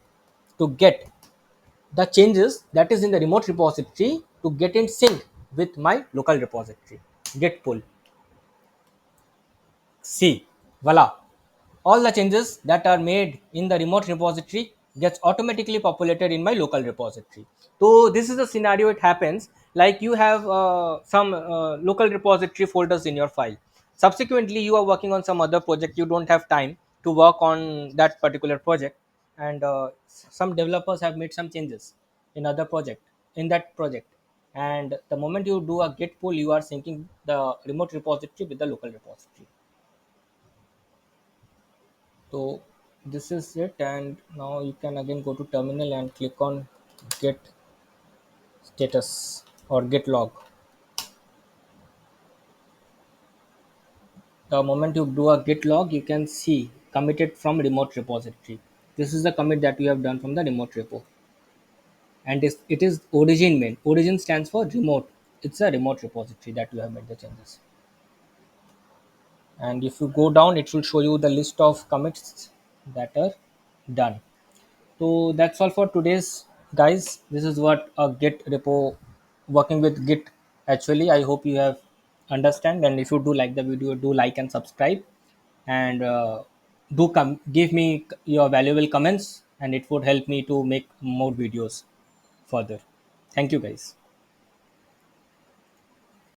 to get the changes that is in the remote repository to get in sync with my local repository. Git pull. See, voila. All the changes that are made in the remote repository gets automatically populated in my local repository. So this is a scenario it happens like you have some local repository folders in your file. Subsequently, you are working on some other project. You don't have time to work on that particular project, and some developers have made some changes in other project in that project. And the moment you do a git pull, you are syncing the remote repository with the local repository. So this is it, and now you can again go to terminal and click on git status or git log. The moment you do a git log, you can see committed from remote repository. This is the commit that you have done from the remote repo, and it is origin main. Origin stands for remote. It's a remote repository that you have made the changes. And if you go down, it will show you the list of commits that are done. So that's all for today's, guys. This is what a Git repo working with Git actually. I hope you have understand, and if you do like the video, do like and subscribe, and do come give me your valuable comments, and it would help me to make more videos further. Thank you, guys.